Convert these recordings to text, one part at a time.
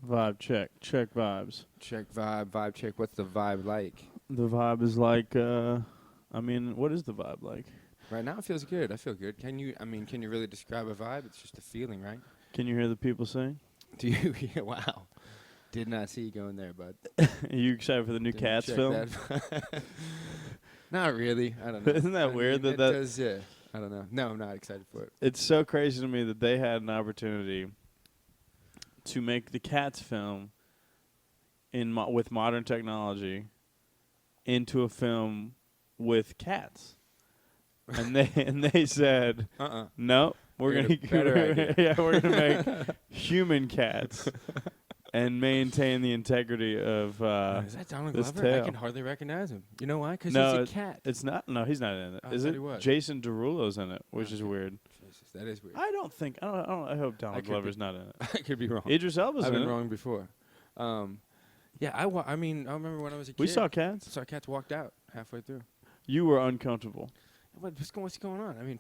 Vibe check. Check vibes. Check vibe check. What's the vibe like? The vibe is like, what is the vibe like? Right now it feels good. I feel good. Can you really describe a vibe? It's just a feeling, right? Can you hear the people sing? Do you? Yeah, wow. Did not see you going there, bud. Are you excited for the new Didn't Cats check film? that. Not really. I don't know. Isn't that weird it that does, yeah. I don't know. No, I'm not excited for it. It's so crazy to me that they had an opportunity to make the Cats film with modern technology into a film with cats, and they said, no, we're We got a better idea." we're gonna make human cats and maintain the integrity of Is that Donald this Glover? I tale. can hardly recognize him. You know why? Because No, he's a cat. It's not. No, he's not in it. I Is thought it? he was. Jason Derulo's in it, which is Okay. weird. Jesus, that is weird. I don't think. I hope Donald could be- Glover's not in it. I could be wrong. Idris Elba's I've in been it. wrong before. Yeah, I remember when I was a kid. We saw Cats. Saw cats walked out halfway through. You were uncomfortable. What's going on? I mean,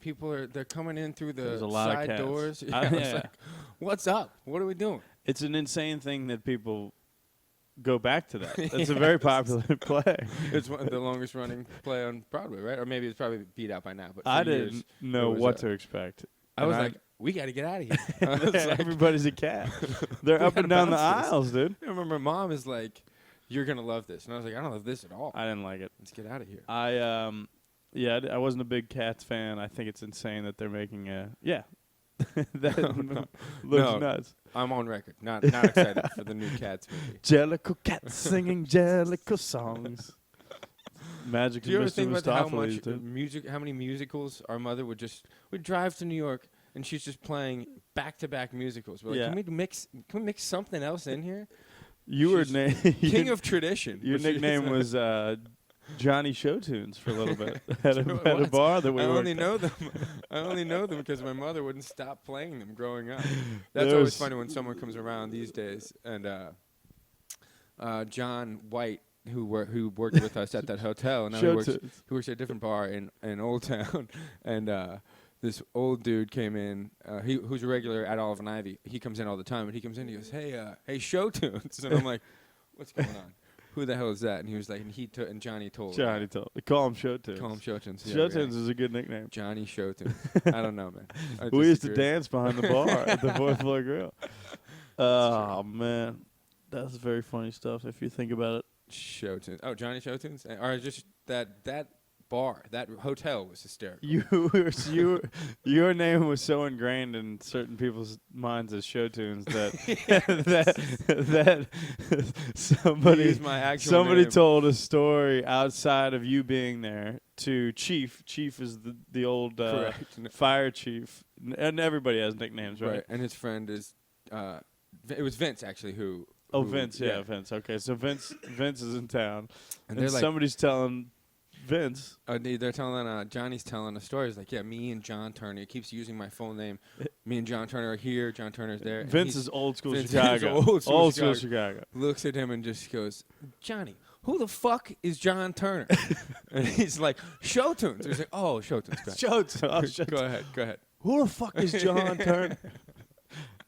they're coming in through There's the a lot of side cats. doors. I- I was yeah. like, what's up? What are we doing? It's an insane thing that people go back to that. That's a Yes. very popular play. It's one of the longest running play on Broadway, right? Or maybe it's probably beat out by now. But for I years, didn't know it was what a- to expect. I was And like, we got to get out of here. I was like, everybody's a cat. They're We up and gotta down the bounce this. aisles, dude. I remember Mom is like, you're gonna love this, and I was like, I don't love this at all. I didn't like it. Let's get out of here. I wasn't a big Cats fan. I think it's insane that they're making a that No. looks No. nuts. I'm on record. Not excited for the new Cats movie. Jellicle cats singing jellicle songs. Magic Do you and ever Mr. think about how Mistopheles, much dude. how many musicals our mother would drive to New York and she's just playing back-to-back musicals? We're like, Yeah. can we mix something else in here? You were She's King of tradition. your but she nickname is was Johnny Showtunes for a little bit at You know a, what at it a was? bar that we I worked only at. know them. I only know them because my mother wouldn't stop playing them growing up. That's There always was- funny when someone comes around these days. And John White, who worked with us at that hotel, and now Showtunes. he works at a different bar in Old Town, and this old dude came in, who's a regular at Olive and Ivy. He comes in all the time, and he comes in, and he goes, hey, Showtunes, and I'm like, what's going on? Who the hell is that? And he was like, and Johnny told. Johnny told. Call him Showtunes. Call him Showtunes. Yeah, Showtunes yeah. is a good nickname. Johnny Showtunes. I don't know, man. I We used to disagree. dance behind the bar at the Fourth Floor Grill. Oh man, that's very funny stuff if you think about it. Showtunes. Oh, Johnny Showtunes? Or just that bar, that hotel was hysterical. Your name was so ingrained in certain people's minds as Showtunes that that somebody Use my actual somebody name. told a story outside of you being there to Chief. Chief is the old Correct. fire chief, and everybody has nicknames, right? And his friend is, it was Vince actually who. Oh, who- Vince, yeah, Vince. Okay, so Vince is in town, And and they're like, somebody's telling Vince. they're telling, Johnny's telling a story. He's like, yeah, me and John Turner. He keeps using my full name. Me and John Turner are here. John Turner's there. And Vince he's- is old school Vince is Chicago. old school Chicago. Chicago. looks at him and just goes, Johnny, who the fuck is John Turner? And he's like, Showtunes. He's like, oh, Showtunes. Go ahead. Go ahead. Go ahead. Who the fuck is John Turner?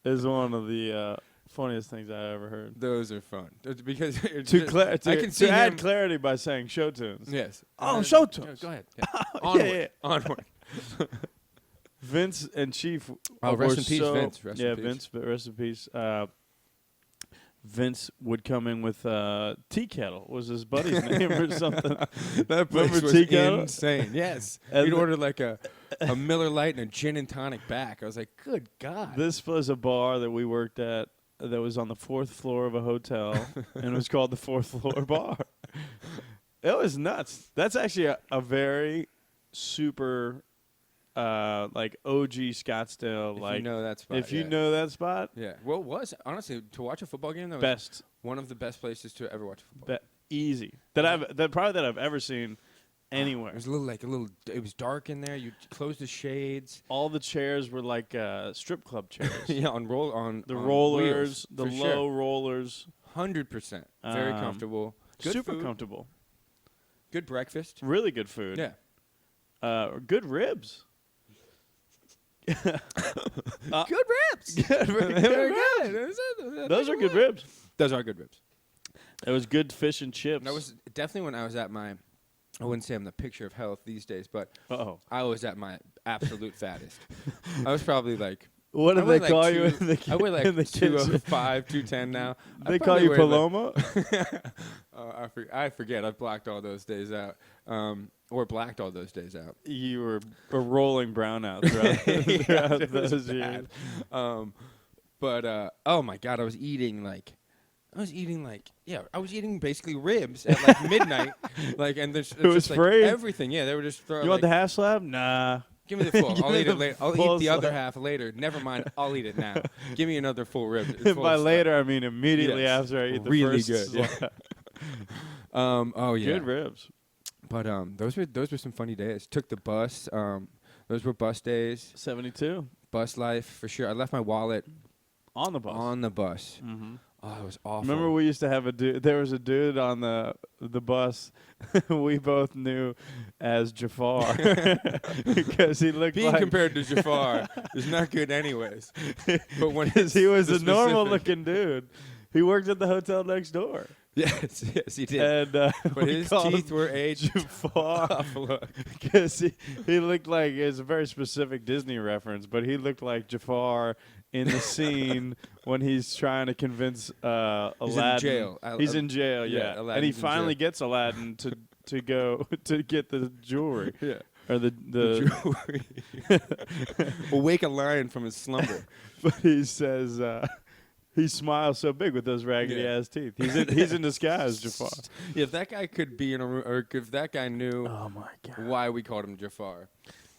Is one of the funniest things I ever heard. Those are fun. Because To I can see add him- clarity by saying Showtunes. Yes. Oh, Yeah, Showtunes. Go ahead. Yeah. Onward. yeah. Onward. Vince and Chief. Oh, were rest in peace, so- Vince. Rest in yeah, peace. Vince. Rest in peace. Vince would come in with Tea Kettle was his buddy's name or something. That place Remember was Tea Kettle? insane. Yes. And We'd the- ordered like a Miller Lite and a gin and tonic back. I was like, good God. This was a bar that we worked at that was on the 4th floor of a hotel, and it was called the 4th Floor Bar. It was nuts. That's actually a very super, like OG Scottsdale. If like you know that spot. if you yeah. know that spot, Yeah. Well, it was, honestly, to watch a football game, that was best, one of the best places to ever watch football. easy that I've ever seen anywhere. It was it was dark in there. You close the shades. All the chairs were like strip club chairs. Yeah, on The on rollers, wheels, the for low sure. rollers, 100%. Very comfortable. Good super food, comfortable. Good breakfast. Really good food. Yeah. Good ribs. Good ribs. Good ribs. Those are good ribs. Those are good ribs. It was good fish and chips. That was definitely when I was at my. I wouldn't say I'm the picture of health these days, but I was at my absolute fattest. I was probably like. What do I they weigh like call you two- in the I weigh in the like kitchen? 205, 210 now. They call you Paloma? I forget. I've blocked all those days out. Or blacked all those days out. You were a rolling brownout throughout, it was those years. bad. But oh my God, I was eating basically ribs at like midnight. Like, and there's It was just, like, free? everything. Yeah, they were just throwing. You want the half slab? Nah. Give me the full. Give I'll me eat it the later. I'll full eat the other slab. half later. Never mind. I'll eat it now. Give me another full rib. And full by slab. later, I mean immediately Yes. after I eat the Really first good, yeah. slab. Oh yeah. Good ribs. But those were some funny days. Took the bus. Those were bus days. 72. Bus life for sure. I left my wallet On the bus. on the bus. Mm-hmm. Oh, it was awful. Remember we used to have a dude. There was a dude on the bus we both knew as Jafar because he looked being like compared to Jafar is not good anyways. But when because he was the a normal specific- looking dude. He worked at the hotel next door. Yes, he did. And But we his called teeth him were aged. Jafar Buffalo. because he looked like it's a very specific Disney reference, but he looked like Jafar in the scene when he's trying to convince Aladdin. He's in jail. He's in jail, yeah, yeah. And he Aladdin's in finally jail. gets Aladdin to go to get the jewelry Yeah. or the Jewelry. Awake a lion from his slumber. but he says he smiles so big with those raggedy Yeah. ass teeth. He's in disguise, Jafar. Yeah, if that guy could be in a room, or if that guy knew Oh my god. why we called him Jafar.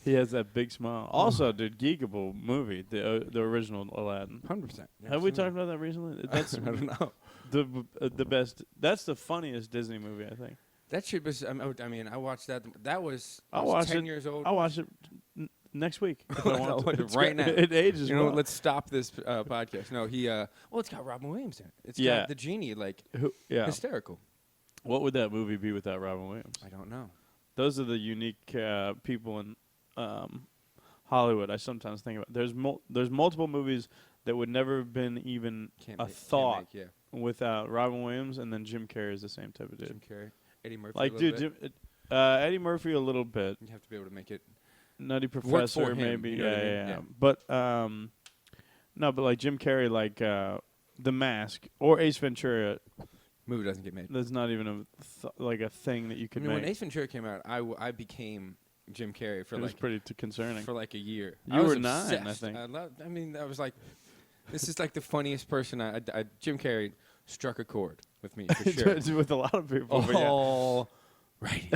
He has that big smile. Also, dude, Geekable movie, the original Aladdin. 100%. Have we talked about that recently? That's I don't know. the best. That's the funniest Disney movie, I think. That shit was. I mean, I watched that. That was. I I'll was watch 10 it. year old. I'll watch it next week if I I'll want watch to. it It's right got- now. It ages You know, well. let's stop this podcast. No, he. Well, it's got Robin Williams in it. It's Yeah. got the genie, like Yeah. hysterical. What would that movie be without Robin Williams? I don't know. Those are the unique people in Hollywood. I sometimes think about. There's multiple movies that would never have been even a thought Yeah. without Robin Williams, and then Jim Carrey is the same type of dude. Jim Carrey, Eddie Murphy. Like, a little dude, bit. Eddie Murphy a little bit. You have to be able to make it. Nutty for Professor, him, maybe. you know what I mean? Yeah. Yeah. But no, but like Jim Carrey, like The Mask or Ace Ventura. Movie doesn't get made. That's not even like a thing that you I could mean, make. when Ace Ventura came out, I became Jim Carrey for it was like pretty concerning. for like a year. You I was were 9, I obsessed. think. I mean, I was like, this is like the funniest person. Jim Carrey struck a chord with me for sure. With a lot of people. But yeah. Oh, right.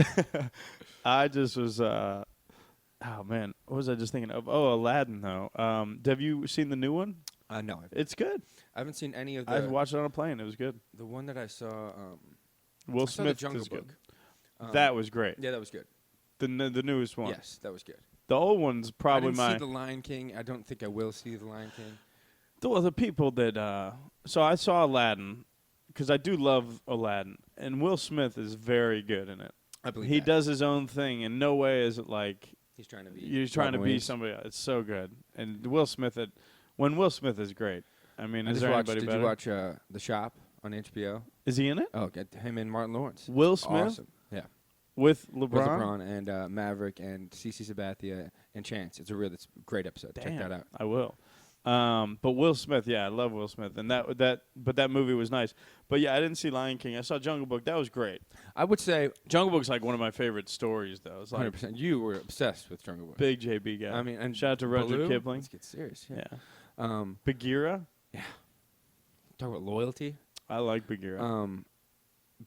I just was. Oh man, what was I just thinking of? Oh, Aladdin though. Have you seen the new one? No, It's good. I haven't seen any of I the. watched it on a plane. It was good. The one that I saw. Will I saw Smith the Jungle is Book. good. That was great. Yeah, that was good. The newest one. Yes, that was good. The old one's probably I didn't my. see The Lion King. I don't think I will see The Lion King. Well, the people that so I saw Aladdin because I do love Aladdin, and Will Smith is very good in it. I believe He that. does his own thing. In no way is it like He's trying to be. you're trying to Robin be Williams. somebody else. It's so good. And Will Smith, when Will Smith is great. I mean, I is just there watched, anybody did better? you watch The Shop on HBO? Is he in it? Oh, get him and Martin Lawrence. Will Smith Awesome. Yeah. with With LeBron? LeBron and Maverick and CeCe Sabathia and Chance. It's a great episode. Check that out. I will. But Will Smith, yeah, I love Will Smith, and that movie was nice. But yeah, I didn't see Lion King. I saw Jungle Book. That was great. I would say Jungle Book's like one of my favorite stories, though. It's like 100%. You were obsessed with Jungle Book. big JB guy. I mean, and shout out to Rudyard Baloo? Kipling. Let's get serious. Yeah. Yeah. Bagheera. Talk about loyalty. I like Bagheera.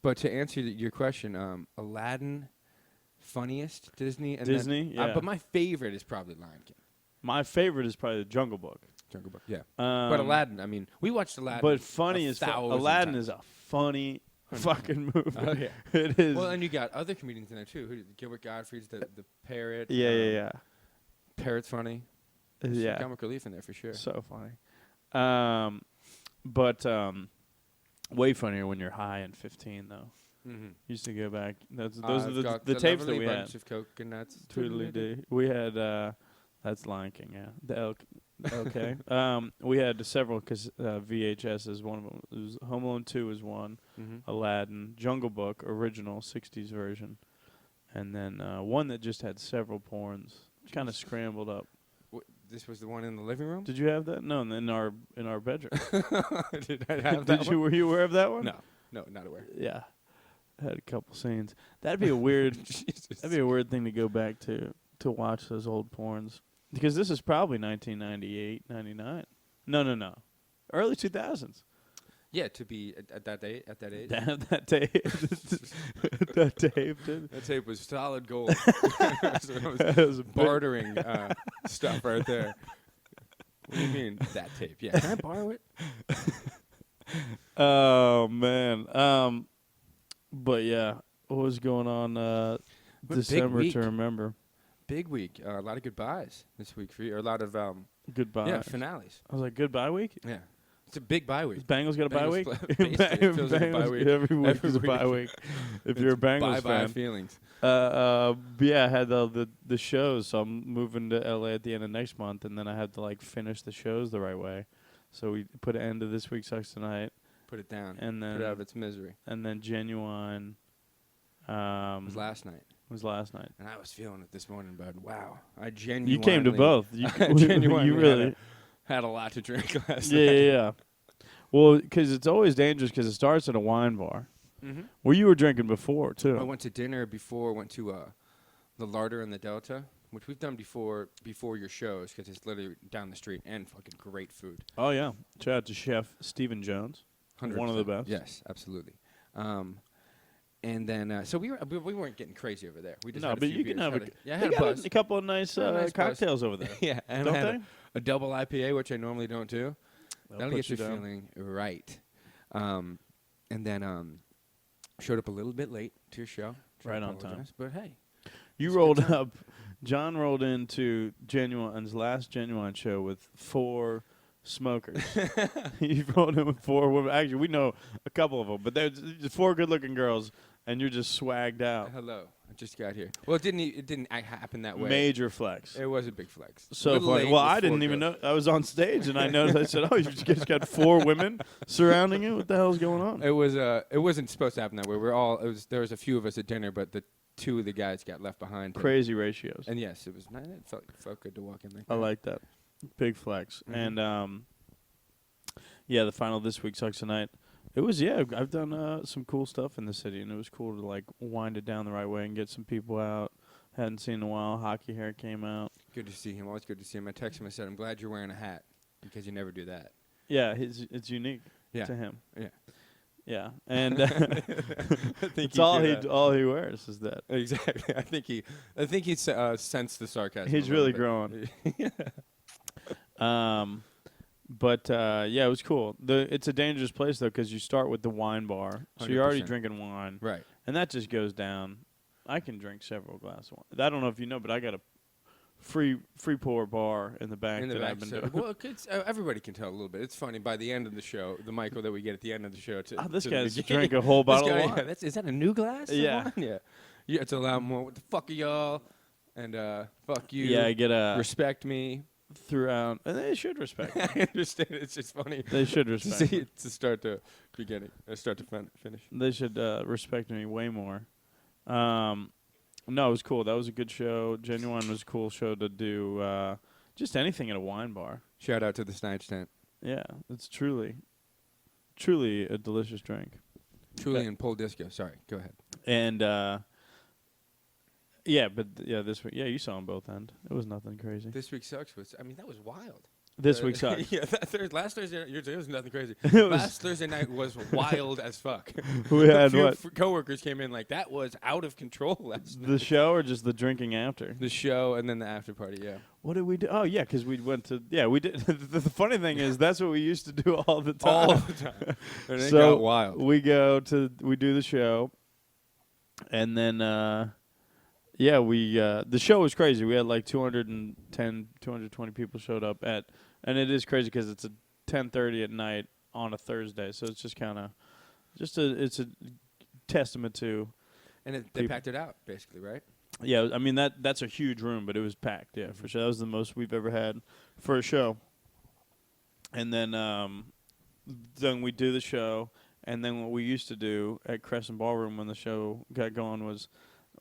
But to answer your question, Aladdin, funniest Disney. And Disney, yeah. But my favorite is probably Lion King. My favorite is probably the Jungle Book. Jungle Book. Yeah. But But Aladdin. I mean, we watched Aladdin. But funny a is thousand Aladdin times. is a funny fucking movie. Oh, yeah. It is. Well, and you got other comedians in there too. Gilbert Gottfried's the parrot. yeah. Parrot's funny. There's some Yeah. comic relief in there for sure. So funny. But way funnier when you're high and 15 though. Mm-hmm. Used to go back. Those are I've got the tapes that lovely we bunch had. of coconuts. Totally do. We had That's Lion King, yeah. The elk. Okay. We had several VHSs. One of them was Home Alone 2 is one. Mm-hmm. Aladdin, Jungle Book, original 60s version. And then one that just had several porns. Kind of scrambled up. This was the one in the living room? Did you have that? No, in our bedroom. Did I have that one? Were you aware of that one? No, not aware. Yeah. Had a couple scenes. That'd be a weird that'd be a weird thing to go back to watch those old porns. Because this is probably 1998, 99. No. Early 2000s. Yeah, to be at that age. That tape. That tape, dude. That tape was solid gold. It was bartering stuff right there. What do you mean, that tape? Yeah, can I borrow it? Oh, man. But, yeah, what was going on December to remember? Big week. A lot of goodbyes this week for you. Or a lot of Goodbye. Yeah, finales. I was like, goodbye week? Yeah. It's a big bye week. Bengals got a bye week? It feels like a bye week. Every week is a bye week. If you're a Bengals bye fan. feelings. Yeah, I had the shows, so I'm moving to LA at the end of next month, and then I had to finish the shows the right way. So we put an end to This Week Sucks Tonight. Put it down. And then put it out of its misery. And then Genuine. Was last night. And I was feeling it this morning, bud. Wow, I genuinely. You came to both. You genuinely really had a lot to drink last night. Yeah. Yeah. Well, because it's always dangerous because it starts at a wine bar. Mm-hmm. Where you were drinking before, too. I went to dinner before. Went to the Larder in the Delta, which we've done before your shows because it's literally down the street and fucking great food. Oh, yeah. Shout out to Chef Stephen Jones. 100%. One of the best. Yes, absolutely. And then, so we weren't getting crazy over there. We just had a but few you beers. can have had a buzz. a couple of nice cocktails over there. Yeah, and don't I had they? a double IPA, which I normally don't do. That'll get you down. feeling right. And then showed up a little bit late to your show. Right on time. But hey. You rolled up. John rolled into Genuine's last Genuine show with 4 smokers. You rolled in with 4 women. Actually, we know a couple of them, but there's 4 good-looking girls, and you're just swagged out. Hello. I just got here. Well, it didn't happen that way. Major flex. It was a big flex. So funny. Well, I didn't even know. I was on stage, and I noticed. I said, "Oh, you just got 4 women surrounding you. What the hell's going on?" It was. It wasn't supposed to happen that way. There was a few of us at dinner, but the 2 of the guys got left behind. Crazy ratios. And yes, it was. It felt good to walk in there. I like that. Big flex. Mm-hmm. And yeah, the final This Week Sucks Tonight. It was, yeah, I've done some cool stuff in the city, and it was cool to wind it down the right way and get some people out. Hadn't seen in a while. Hockey Hair came out. Good to see him. Always good to see him. I texted him. I said, "I'm glad you're wearing a hat because you never do that." Yeah, it's unique to him. Yeah. Yeah, and I think it's all he wears is that. Exactly. I think he sensed the sarcasm. He's really growing. But yeah, it was cool. It's a dangerous place though because you start with the wine bar, so you're already 100%. drinking wine, Right? And that just goes down. I can drink several glasses of wine. I don't know if you know, but I got a free pour bar in the back I've been doing. Well, everybody can tell a little bit. It's funny. By the end of the show, the Michael that we get at the end of the show. This to guy's the drank a whole bottle of wine. Yeah, is that a new glass? Yeah. Of wine? Yeah. Yeah. It's a lot more. What the fuck are y'all? And fuck you. Yeah, I get a respect me throughout, and they should respect me. I understand. It's just funny. They should respect me. To start to beginning, start to finish. They should respect me way more. No, it was cool. That was a good show. Genuine was a cool show to do. Just anything at a wine bar. Shout out to the Snipes tent. Yeah, it's truly a delicious drink. Truly and Pole Disco. Sorry, go ahead. And this week, you saw them both end. It was nothing crazy. This Week Sucks that was wild. This Week Sucks. Yeah, last Thursday night, it was nothing crazy. Last Thursday night was wild as fuck. We had a few coworkers came in that was out of control last night. The show or just the drinking after? The show and then the after party, yeah. What did we do? Oh, yeah, because we went to, we did. The funny thing is that's what we used to do all the time. All the time. And it So got wild. we do the show, and then, the show was crazy. We had 210, 220 people showed up and it is crazy because it's 10:30 at night on a Thursday, so it's just kind of, it's a testament to. And they packed it out, basically, right? Yeah, I mean that's a huge room, but it was packed. Yeah, for sure. That was the most we've ever had for a show. And then we do the show, and then what we used to do at Crescent Ballroom when the show got going was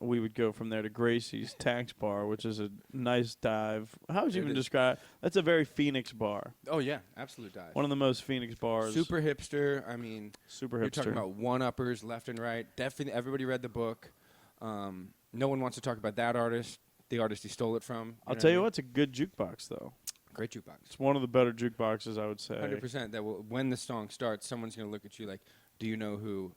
we would go from there to Gracie's Tax Bar, which is a nice dive. How would you It even is. describe? That's a very Phoenix bar. Oh yeah, absolute dive. One of the most Phoenix bars. Super hipster. I mean, Super you're hipster. talking about one-uppers left and right. Definitely, everybody read the book. No one wants to talk about that artist, the artist he stole it from. I'll tell you what, it's a good jukebox though. Great jukebox. It's one of the better jukeboxes, I would say. 100%. That will, when the song starts, someone's gonna look at you like, "Do you know who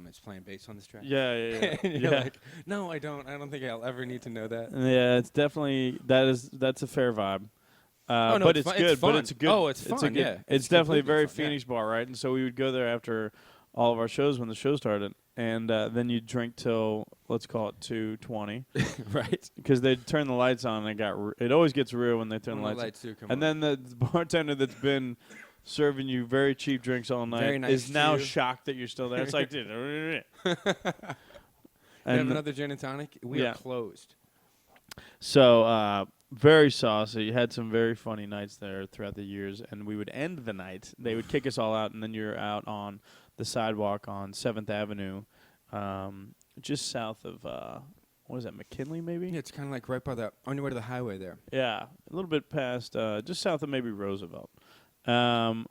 is playing bass on this track?" Yeah, yeah, yeah. And you're yeah. like, "No, I don't. I don't think I'll ever need to know that." Yeah, it's definitely that's a fair vibe. Oh, no, but it's it's fun. good. It's but fun. it's a good. Oh, it's a fun, good- yeah. It's It's definitely a completely very fun, yeah. Phoenix bar, right? And so we would go there after all of our shows when the show started, and then you'd drink till let's call it 2:20, Right. because they'd turn the lights on. And it always gets real when they turn When the lights. do come And on. then the bartender that's been serving you very cheap drinks all night Very nice is to now you. shocked that you're still there. It's like, dude. You have and another gin and tonic? We yeah. are closed. so very saucy. Had some very funny nights there throughout the years, and we would end the night. They would kick us all out, and then you're out on the sidewalk on 7th Avenue, just south of what is that, McKinley maybe? Yeah, it's kind of like right by the on your way to the highway there. Yeah, a little bit past, just south of maybe Roosevelt. And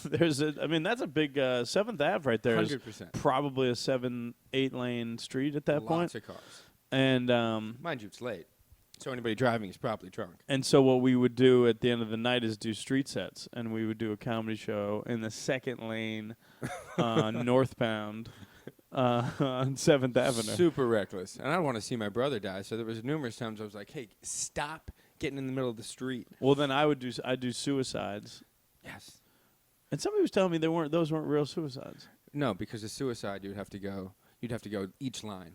there's that's a big 7th Ave right there. Is 100%. probably a 7-8 lane street at that point. Lots of cars. And Mind you, it's late, so anybody driving is probably drunk. and so what we would do at the end of the night is do street sets, and we would do a comedy show in the second lane, northbound, on 7th Avenue. Super reckless. And I don't want to see my brother die, so there was numerous times I was like, "Hey, stop getting in the middle of the street." Well, then I'd do suicides, Yes. and somebody was telling me those weren't real suicides. No, because a suicide, you'd have to go each line,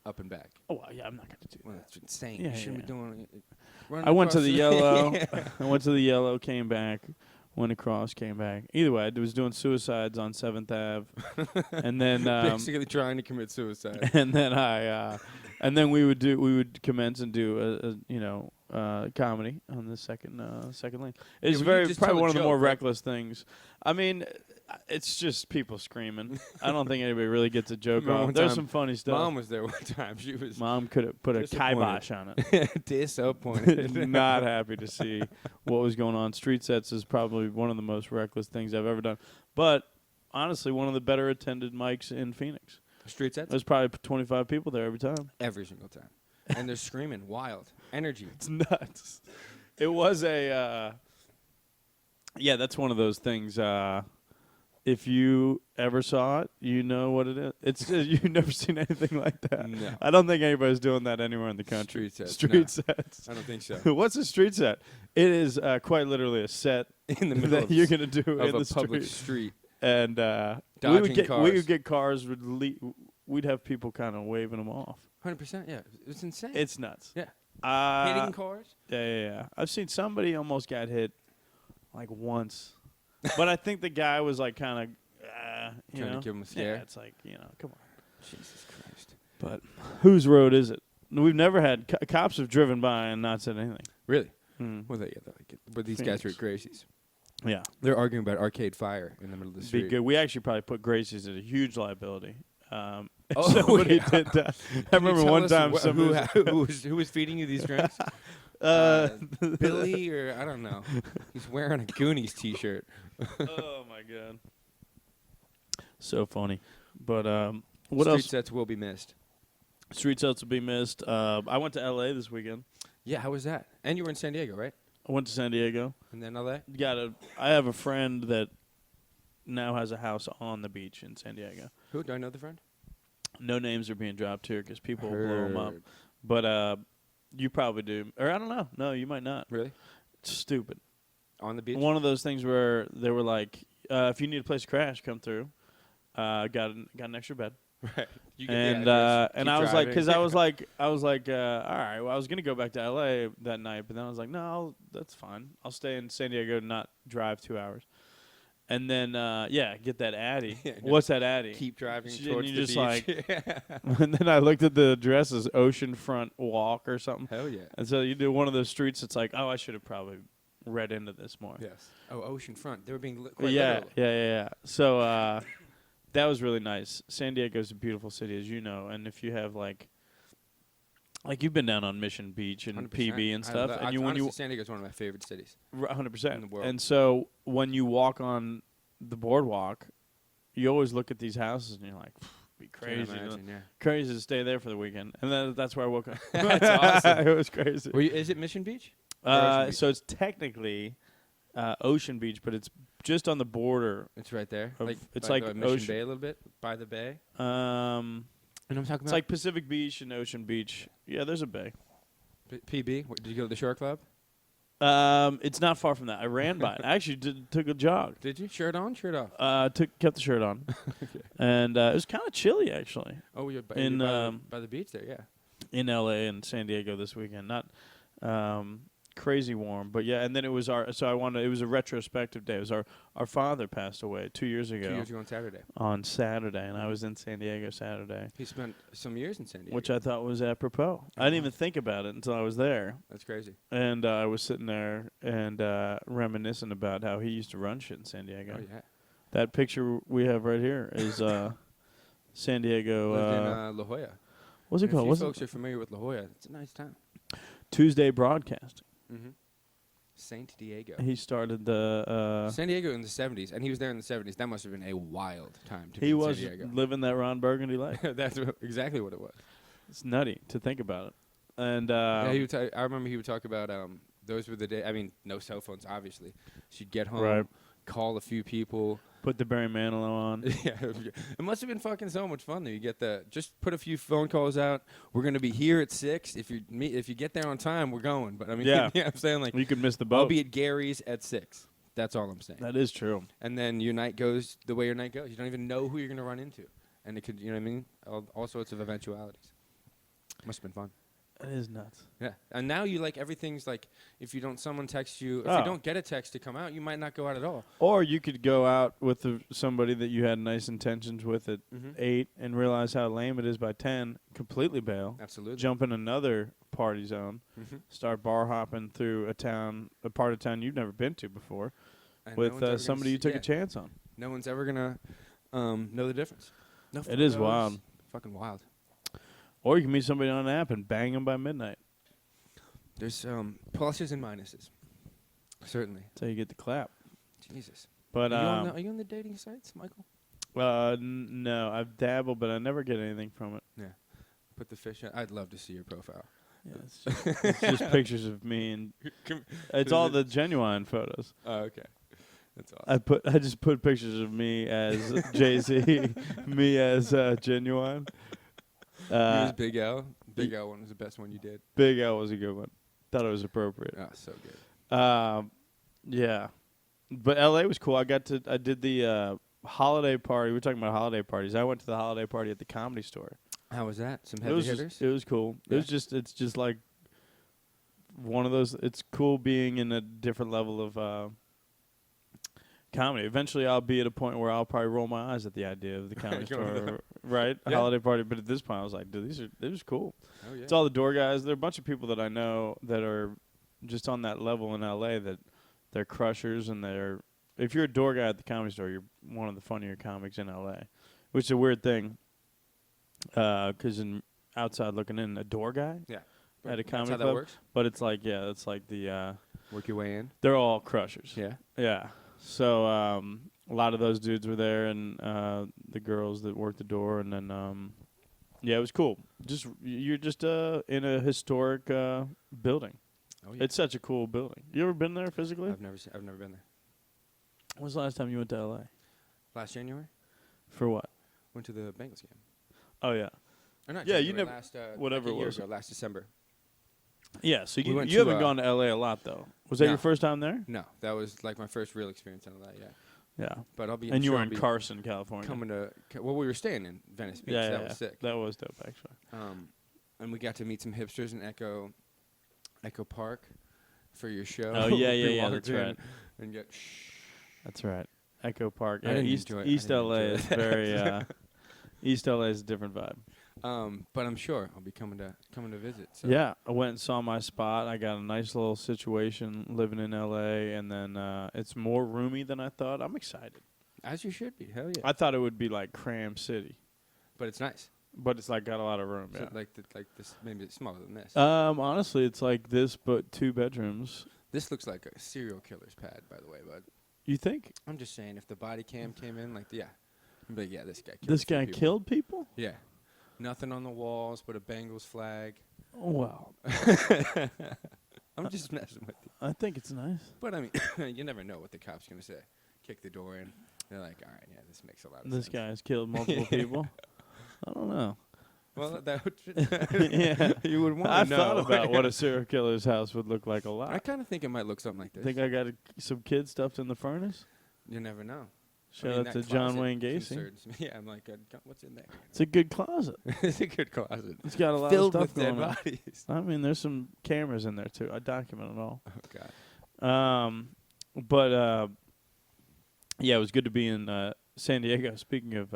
up and back. Oh well, yeah, I'm not gonna do Well, that. that's insane. Yeah, you shouldn't yeah. be doing it. Running I went to across the yellow. Yeah. I went to the yellow, came back, went across, came back. Either way, I was doing suicides on 7th Ave, and then Basically trying to commit suicide. and then and then we would commence and do comedy on the second lane. It's well, you just probably tell a one of the joke, more right? reckless things. I mean, it's just people screaming. I don't think anybody really gets a joke Remember off. one There's time some funny stuff. Mom was there one time. She was Mom could have put a disappointed. kibosh on it. disappointed. Not happy to see what was going on. Street sets is probably one of the most reckless things I've ever done. But honestly, one of the better attended mics in Phoenix. Street sets There's probably 25 people there every time. every single time, and they're screaming wild energy. It's nuts. It was a that's one of those things. If you ever saw it, you know what it is. It's you've never seen anything like that. No. I don't think anybody's doing that anywhere in the country. Street sets, Street no. sets. I don't think so. What's a street set? It is quite literally a set In the middle that of, you're gonna do of in a the public street. street. And we Dodging would get cars. we'd have people kind of waving them off. 100%. Yeah, it's insane. It's nuts. Yeah. Hitting cars. Yeah. I've seen somebody almost got hit like once, but I think the guy was like kind of Trying to give him a scare. Yeah, it's like come on. Jesus Christ. But whose road is it? We've never had cops have driven by and not said anything. Really? Hmm. Well, but these guys are at Gracie's. Yeah, They're arguing about Arcade Fire in the middle of the be street. good. We actually probably put Gracie's at a huge liability. Oh, Somebody yeah. did that. I Can you remember tell one us time who was feeding you these drinks? Billy, or I don't know. He's wearing a Goonies T-shirt. oh my god, so funny. But what Street else? sets will be missed. Street sets will be missed. I went to L.A. this weekend. Yeah, how was that? And you were in San Diego, right? I went to San Diego. And then LA. I have a friend that now has a house on the beach in San Diego. Who do I know the friend? No names are being dropped here because people will blow them up. Heard. But you probably do, or I don't know. No, you might not. Really? It's stupid. On the beach? One of those things where they were like, if you need a place to crash, come through. Got an extra bed. Right. You get And the address, and keep I was like, driving. because I was like, all right. Well, I was gonna go back to L.A. that night, but then I was like, no, that's fine. I'll stay in San Diego, and not drive 2 hours. and then get that Addy. Yeah, no. What's that Addy? Keep driving And towards you the just beach. And then I looked at the address as Oceanfront Walk or something. Hell yeah. And so you do one of those streets. It's like, oh, I should have probably read into this more. Yes. Oh, oceanfront. They were being quite Yeah. literal. So that was really nice. San Diego's a beautiful city, as you know. And if you have like you've been down on Mission Beach and 100%. PB and stuff, and honestly, San Diego's one of my favorite cities 100%. in the world. And so when you walk on the boardwalk, you always look at these houses and you're like, be crazy. Can't imagine, yeah. Crazy to stay there for the weekend. And then that's where I woke up. That's awesome. It was crazy. Is it Mission Beach? Ocean Beach? So it's technically Ocean Beach, but it's just on the border. It's right there. Of- Like it's by like the Mission ocean- Bay a little bit, by the bay. And I'm talking it's like Pacific Beach and Ocean Beach. Yeah, there's a bay. PB. Did you go to the Shore Club? It's not far from that. I ran by it. I actually took a jog. Did you? Shirt on, shirt off? Kept the shirt on, and it was kind of chilly actually Oh, you're in, by the beach there, yeah. in LA and San Diego this weekend. Not crazy warm, but yeah. And then it was it was a retrospective day. It was our father passed away 2 years ago. 2 years ago on Saturday. On Saturday, and I was in San Diego Saturday, He spent some years in San Diego. which I thought was apropos. I didn't even think about it until I was there, That's crazy. and I was sitting there and reminiscing about how he used to run shit in San Diego. Oh, yeah. That picture we have right here is San Diego. Lived in La Jolla. What's it If you called? What's folks are familiar with La Jolla, it's a nice town. Tuesday Broadcasting. Mm-hmm. Saint Diego. He started the. San Diego in the 70s, and he was there in the 70s. That must have been a wild time to be He in was San Diego. living that Ron Burgundy life. That's exactly what it was. It's nutty to think about it. And Yeah, I remember he would talk about those were the days. I mean, no cell phones, obviously. She'd get home, Right. call a few people. put the Barry Manilow on. Yeah, it must have been fucking so much fun. Though you get just put a few phone calls out. We're gonna be here at 6. If you get there on time, we're going. But I mean, Yeah. I'm saying like You could miss the I'll boat. be at Gary's at 6. That's all I'm saying. That is true. And then your night goes the way your night goes. You don't even know who you're gonna run into, and it could, you know what I mean? All sorts of eventualities. Must have been fun. That is nuts. Yeah, and now you like everything's like if someone texts you, if Oh. you don't get a text to come out, you might not go out at all. Or you could go out with somebody that you had nice intentions with at Mm-hmm. 8 and realize how lame it is by 10, completely bail, Absolutely. jump in another party zone, Mm-hmm. start bar hopping through a part of town you've never been to before And with no one's ever somebody gonna you took yeah, a chance on. No one's ever gonna know the difference. No It is photos. wild. Fucking wild. Or you can meet somebody on an app and bang them by midnight. There's pluses and minuses. Certainly. That's how you get the clap. Jesus. But Are you on the dating sites, Michael? no, I've dabbled, but I never get anything from it. Yeah. Put the fish out. I'd love to see your profile. Yeah, it's just pictures of me, and it's all the genuine photos. Oh, okay. That's awesome. I just put pictures of me as Jay-Z, me as Genuine. You was Big L. Big L one was the best one you did. Big L was a good one. Thought it was appropriate. Oh, so good. Yeah, but LA was cool. I did the holiday party. We're talking about holiday parties. I went to the holiday party at the Comedy Store. How was that? Some It heavy was hitters? it was cool. Yeah. It's just like one of those. It's cool being in a different level of comedy. Eventually, I'll be at a point where I'll probably roll my eyes at the idea of the Comedy Store, right? A Yeah. holiday party. But at this point, I was like, dude, this is cool. Oh, yeah. It's all the door guys. There are a bunch of people that I know that are just on that level in LA that they're crushers and if you're a door guy at the Comedy Store, you're one of the funnier comics in LA, which is a weird thing. Because outside looking in, a door guy Yeah. at a That's comedy how that club, works? but it's like it's like the Work your way in? they're all crushers. Yeah. Yeah. So a lot of those dudes were there, and the girls that worked the door, and then it was cool. You're just in a historic building. Oh, yeah. It's such a cool building. You ever been there physically? I've never been there. When was the last time you went to LA? Last January? For what? Went to the Bengals game. Oh yeah. Or not Yeah, you January, never- last, whatever like a it year was. ago, last December. Yeah. So We you went you to, haven't gone to LA a lot though. Was that No. your first time there? No, that was like my first real experience on that. Yeah, Yeah. but I'll be. And you were I'll in be Carson, California. coming to. Well, we were staying in Venice Beach. Yeah, That was sick. That was dope actually. And we got to meet some hipsters in Echo Park for your show. Oh, yeah, We yeah, walked that's in right. And get That's right. Echo Park. I Yeah, didn't East enjoy it. I East didn't LA enjoy is that. very East LA is a different vibe. But I'm sure I'll be coming to visit. So. Yeah, I went and saw my spot. I got a nice little situation living in LA, and then it's more roomy than I thought. I'm excited. As you should be. Hell yeah. I thought it would be like Cram City, But it's nice. but it's like got a lot of room. So Yeah. like this, maybe it's smaller than this. Honestly, it's like this, but 2 bedrooms. This looks like a serial killer's pad, by the way. But You think I'm just saying, if the body cam came in, like, yeah, I'd be like, yeah, this guy. Killed this a few guy people. killed people? Yeah. Nothing on the walls but a Bengals flag. Oh, wow. I'm just messing with you. I think it's nice. But I mean, you never know what the cop's gonna say. Kick the door in. They're like, all right, yeah, this makes a lot of This sense. guy has killed multiple people. I don't know. Well, that would. Yeah. You would want to I've know. thought about what a serial killer's house would look like a I lot. kind of think it might look something like this. Think I got some kids stuffed in the furnace? You never know. Shout I mean, out that to John closet Wayne Gacy. concerns me. Yeah, I'm like, what's in there? It's a good closet. It's a good closet. It's got a lot Filled of with stuff dead going on. bodies. I mean, there's some cameras in there too. I document it all. Oh God. But yeah, it was good to be in San Diego. Speaking of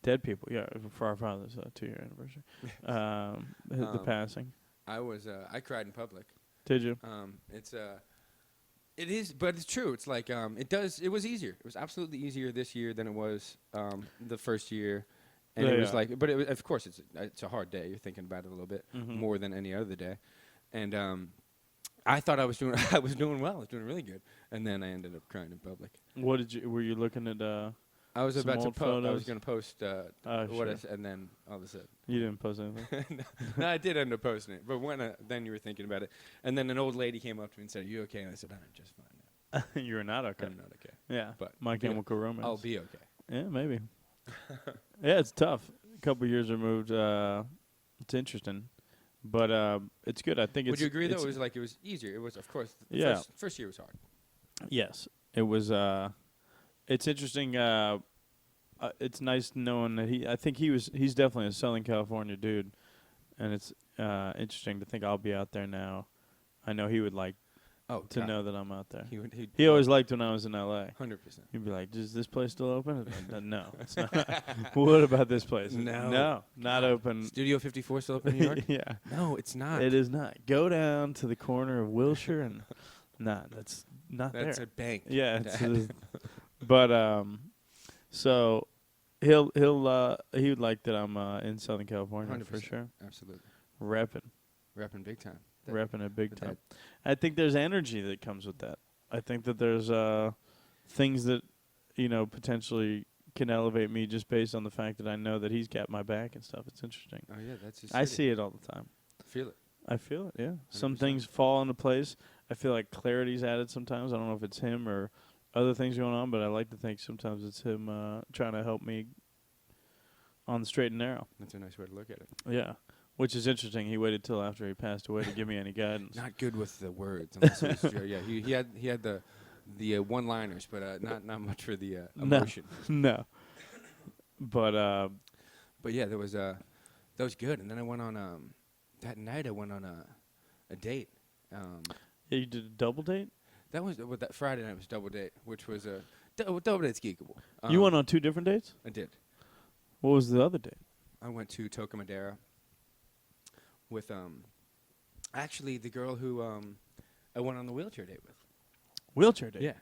dead people, yeah, for our father's 2-year anniversary, the passing. I cried in public. Did you? It is, but it's true. It's like it was easier. It was absolutely easier this year than it was the first year, and it was like. But of course, it's a hard day. You're thinking about it a little bit more than any other day, and I thought I was doing well. I was doing really good, and then I ended up crying in public. What did you? Were you looking at? I was Some about to old post. I was photos? going to post Sure. and then all of a sudden. You didn't post anything. No, I did end up posting it, but when then you were thinking about it, and then an old lady came up to me and said, "Are you okay?" And I said, "I'm just fine now. You were not okay. I'm not okay. Yeah, But My yeah, Chemical Romance. I'll be okay." Yeah, maybe. Yeah, it's tough. A couple years removed. It's interesting, but it's good. I think it's. Would you agree though? it's- It was easier. It was, of course. The Yeah. First year was hard. Yes, it was. It's interesting. It's nice knowing that I think he's definitely a Southern California dude, and it's interesting to think I'll be out there now. I know he would like Oh, to God. know that I'm out there. He He always liked when I was in L.A. 100%. He'd be like, "Is this place still open?" No, it's not. What about this place? No. Not open. Studio 54 still up in New York? Yeah, No, it's not. it is not. Go down to the corner of Wilshire and that's not That's there. a bank. Yeah, it's Dad. but so he would like that I'm in Southern California for 100%. sure. Absolutely. Repping Big time. it big but time. I think there's energy that comes with that. I think that there's things that potentially can elevate me just based on the fact that I know that he's got my back and stuff. It's interesting. Oh, yeah, that's his I city. see it all the time. Feel it. I feel it, yeah. Some 100%. things fall into place. I feel like clarity's added sometimes. I don't know if it's him or other things going on, but I like to think sometimes it's him trying to help me on the straight and narrow. That's a nice way to look at it. Yeah, which is interesting. He waited till after he passed away to give me any guidance. Not good with the words. Unless it was yeah, he had the one-liners, but not much for the emotion. No. But But yeah, that was good. And then I went on that night. I went on a date. yeah, you did a double date? That was that Friday night was double date, which was a double date's geekable. You went on 2 different dates? I did. What was the other date? I went to Toca Madera with actually the girl who I went on the wheelchair date with. Wheelchair date? Yeah.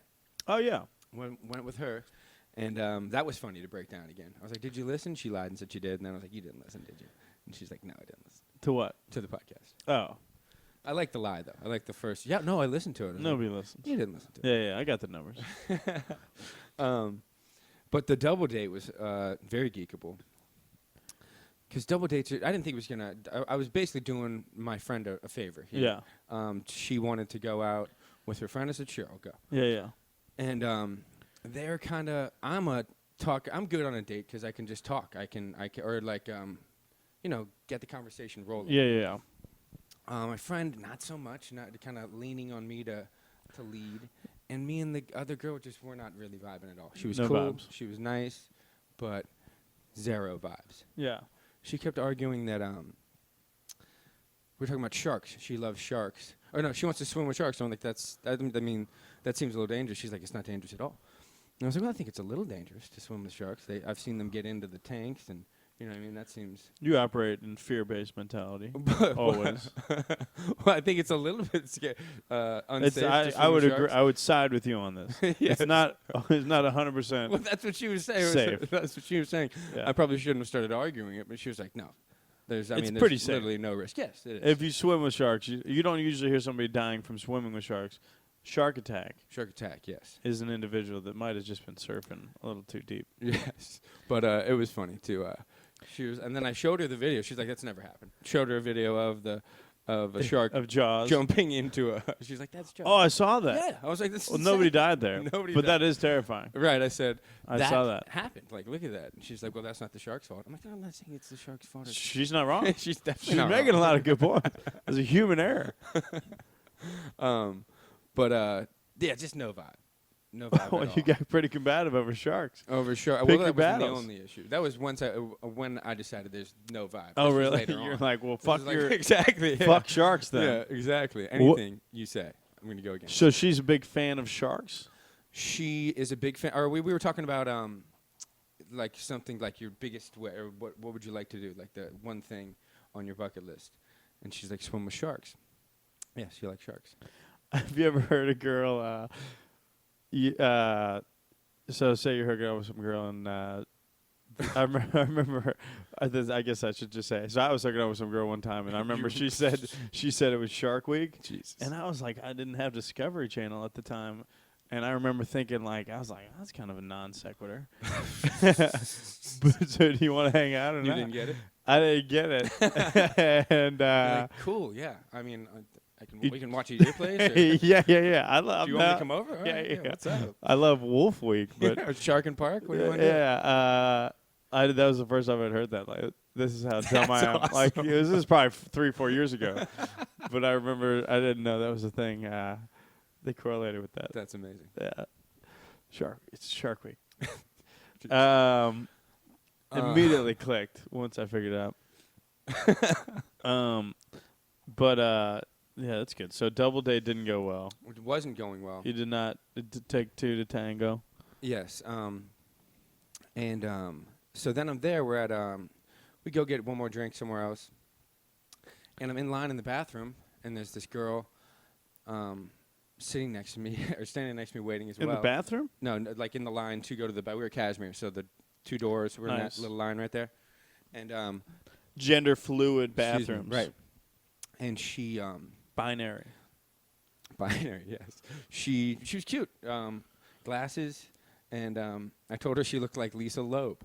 Oh, yeah. Went with her, and that was funny to break down again. I was like, "Did you listen?" She lied and said she did, and then I was like, "You didn't listen, did you?" And she's like, "No, I didn't listen To what? to the podcast." Oh, I like the lie though. I like the first. Yeah, no, I listened to it. I was nobody like, listens. you didn't listen to Yeah, I got the numbers. it. But the double date was very geekable. Because double dates, I didn't think it was gonna. I was basically doing my friend a favor. Here. Yeah. She wanted to go out with her friend. I said, "Sure, I'll go." Yeah. And they're kind of. I'm good on a date because I can just talk. I can or like get the conversation rolling. Yeah. My friend, not so much. Not kind of leaning on me to lead. And me and the other girl just were not really vibing at all. She was No cool. vibes. She was nice, but zero vibes. Yeah. She kept arguing that we're talking about sharks. She loves sharks. Or no, she wants to swim with sharks. So I'm like, that seems a little dangerous. She's like, it's not dangerous at all. I was like, well, I think it's a little dangerous to swim with sharks. I've seen them get into the tanks, and you know what I mean. That seems. You operate in fear-based mentality. But- Always. Well, I think it's a little bit unsafe. to swim I would with agree. sharks. I would side with you on this. Yes. It's not 100%. Well, that's what she was saying. Safe. That's what she was saying. Yeah. I probably shouldn't have started arguing it, but she was like, no. There's It's there's pretty safe. literally no risk. Yes, it is. If you swim with sharks, you don't usually hear somebody dying from swimming with sharks. Shark attack Shark attack, yes. is an individual that might have just been surfing a little too deep. Yes. But it was funny, too. And then I showed her the video. She's like, that's never happened. Showed her a video of a shark Of Jaws. jumping into a... She's like, that's Jaws. Oh, I saw that. Yeah. I was like, this is Well, nobody insane. died there. Nobody but died. that is terrifying. Right, I said, I saw that. happened. Like, look at that. And she's like, well, that's not the shark's fault. I'm like, no, I'm not saying it's the shark's fault. She's not wrong. She's definitely She's not making wrong. a lot of good points. There's a human error. Yeah, just no vibe. No vibe Well, at all. you got pretty combative over sharks. Over shark. Pick Well, your that wasn't the battles. only issue. That was once when I decided there's no vibe. Oh, This was really? later You're on. like, well, This fuck is like- your exactly. Yeah. fuck sharks then. Yeah, exactly. Anything you say, I'm gonna go again. So she's a big fan of sharks. She is a big fan. Or we were talking about like something like your biggest way, or what would you like to do? Like the one thing on your bucket list. And she's like, swim with sharks. Yes, you like sharks. Have you ever heard a girl? So say you're hooking up with some girl, and I remember her. I guess I should just say. So I was hooking up with some girl one time, and I remember she said it was Shark Week, Jesus. and I was like, I didn't have Discovery Channel at the time. And I remember thinking, like, that's kind of a non sequitur. But so do you want to hang out or You not? didn't get it? I didn't get it. And You're like, cool, yeah. I mean, we can watch it at your place. Or yeah. I love. do you want me to come over? All Yeah, right, yeah. What's up? I love Wolf Week, but Shark and Park? What do you want to do? yeah. That was the first time I'd heard that. Like, this is how dumb I am. That's Like, awesome. this is probably 3-4 years ago, but I remember I didn't know that was a thing. They correlated with that. That's amazing. Yeah. It's Shark Week. Uh. Immediately clicked once I figured it out. But yeah, that's good. So double date didn't go well. It wasn't going well. You did not take two to tango. Yes. So then I'm there. We're at we go get one more drink somewhere else, and I'm in line in the bathroom, and there's this girl sitting next to me or standing next to me waiting as In well. the bathroom? No, like in the line to go to the we were at Kashmir, so the two doors were in Nice. that little line right there, and Gender fluid excuse me, bathrooms. right? And she Binary. binary, yes. She was cute, glasses, and I told her she looked like Lisa Loeb.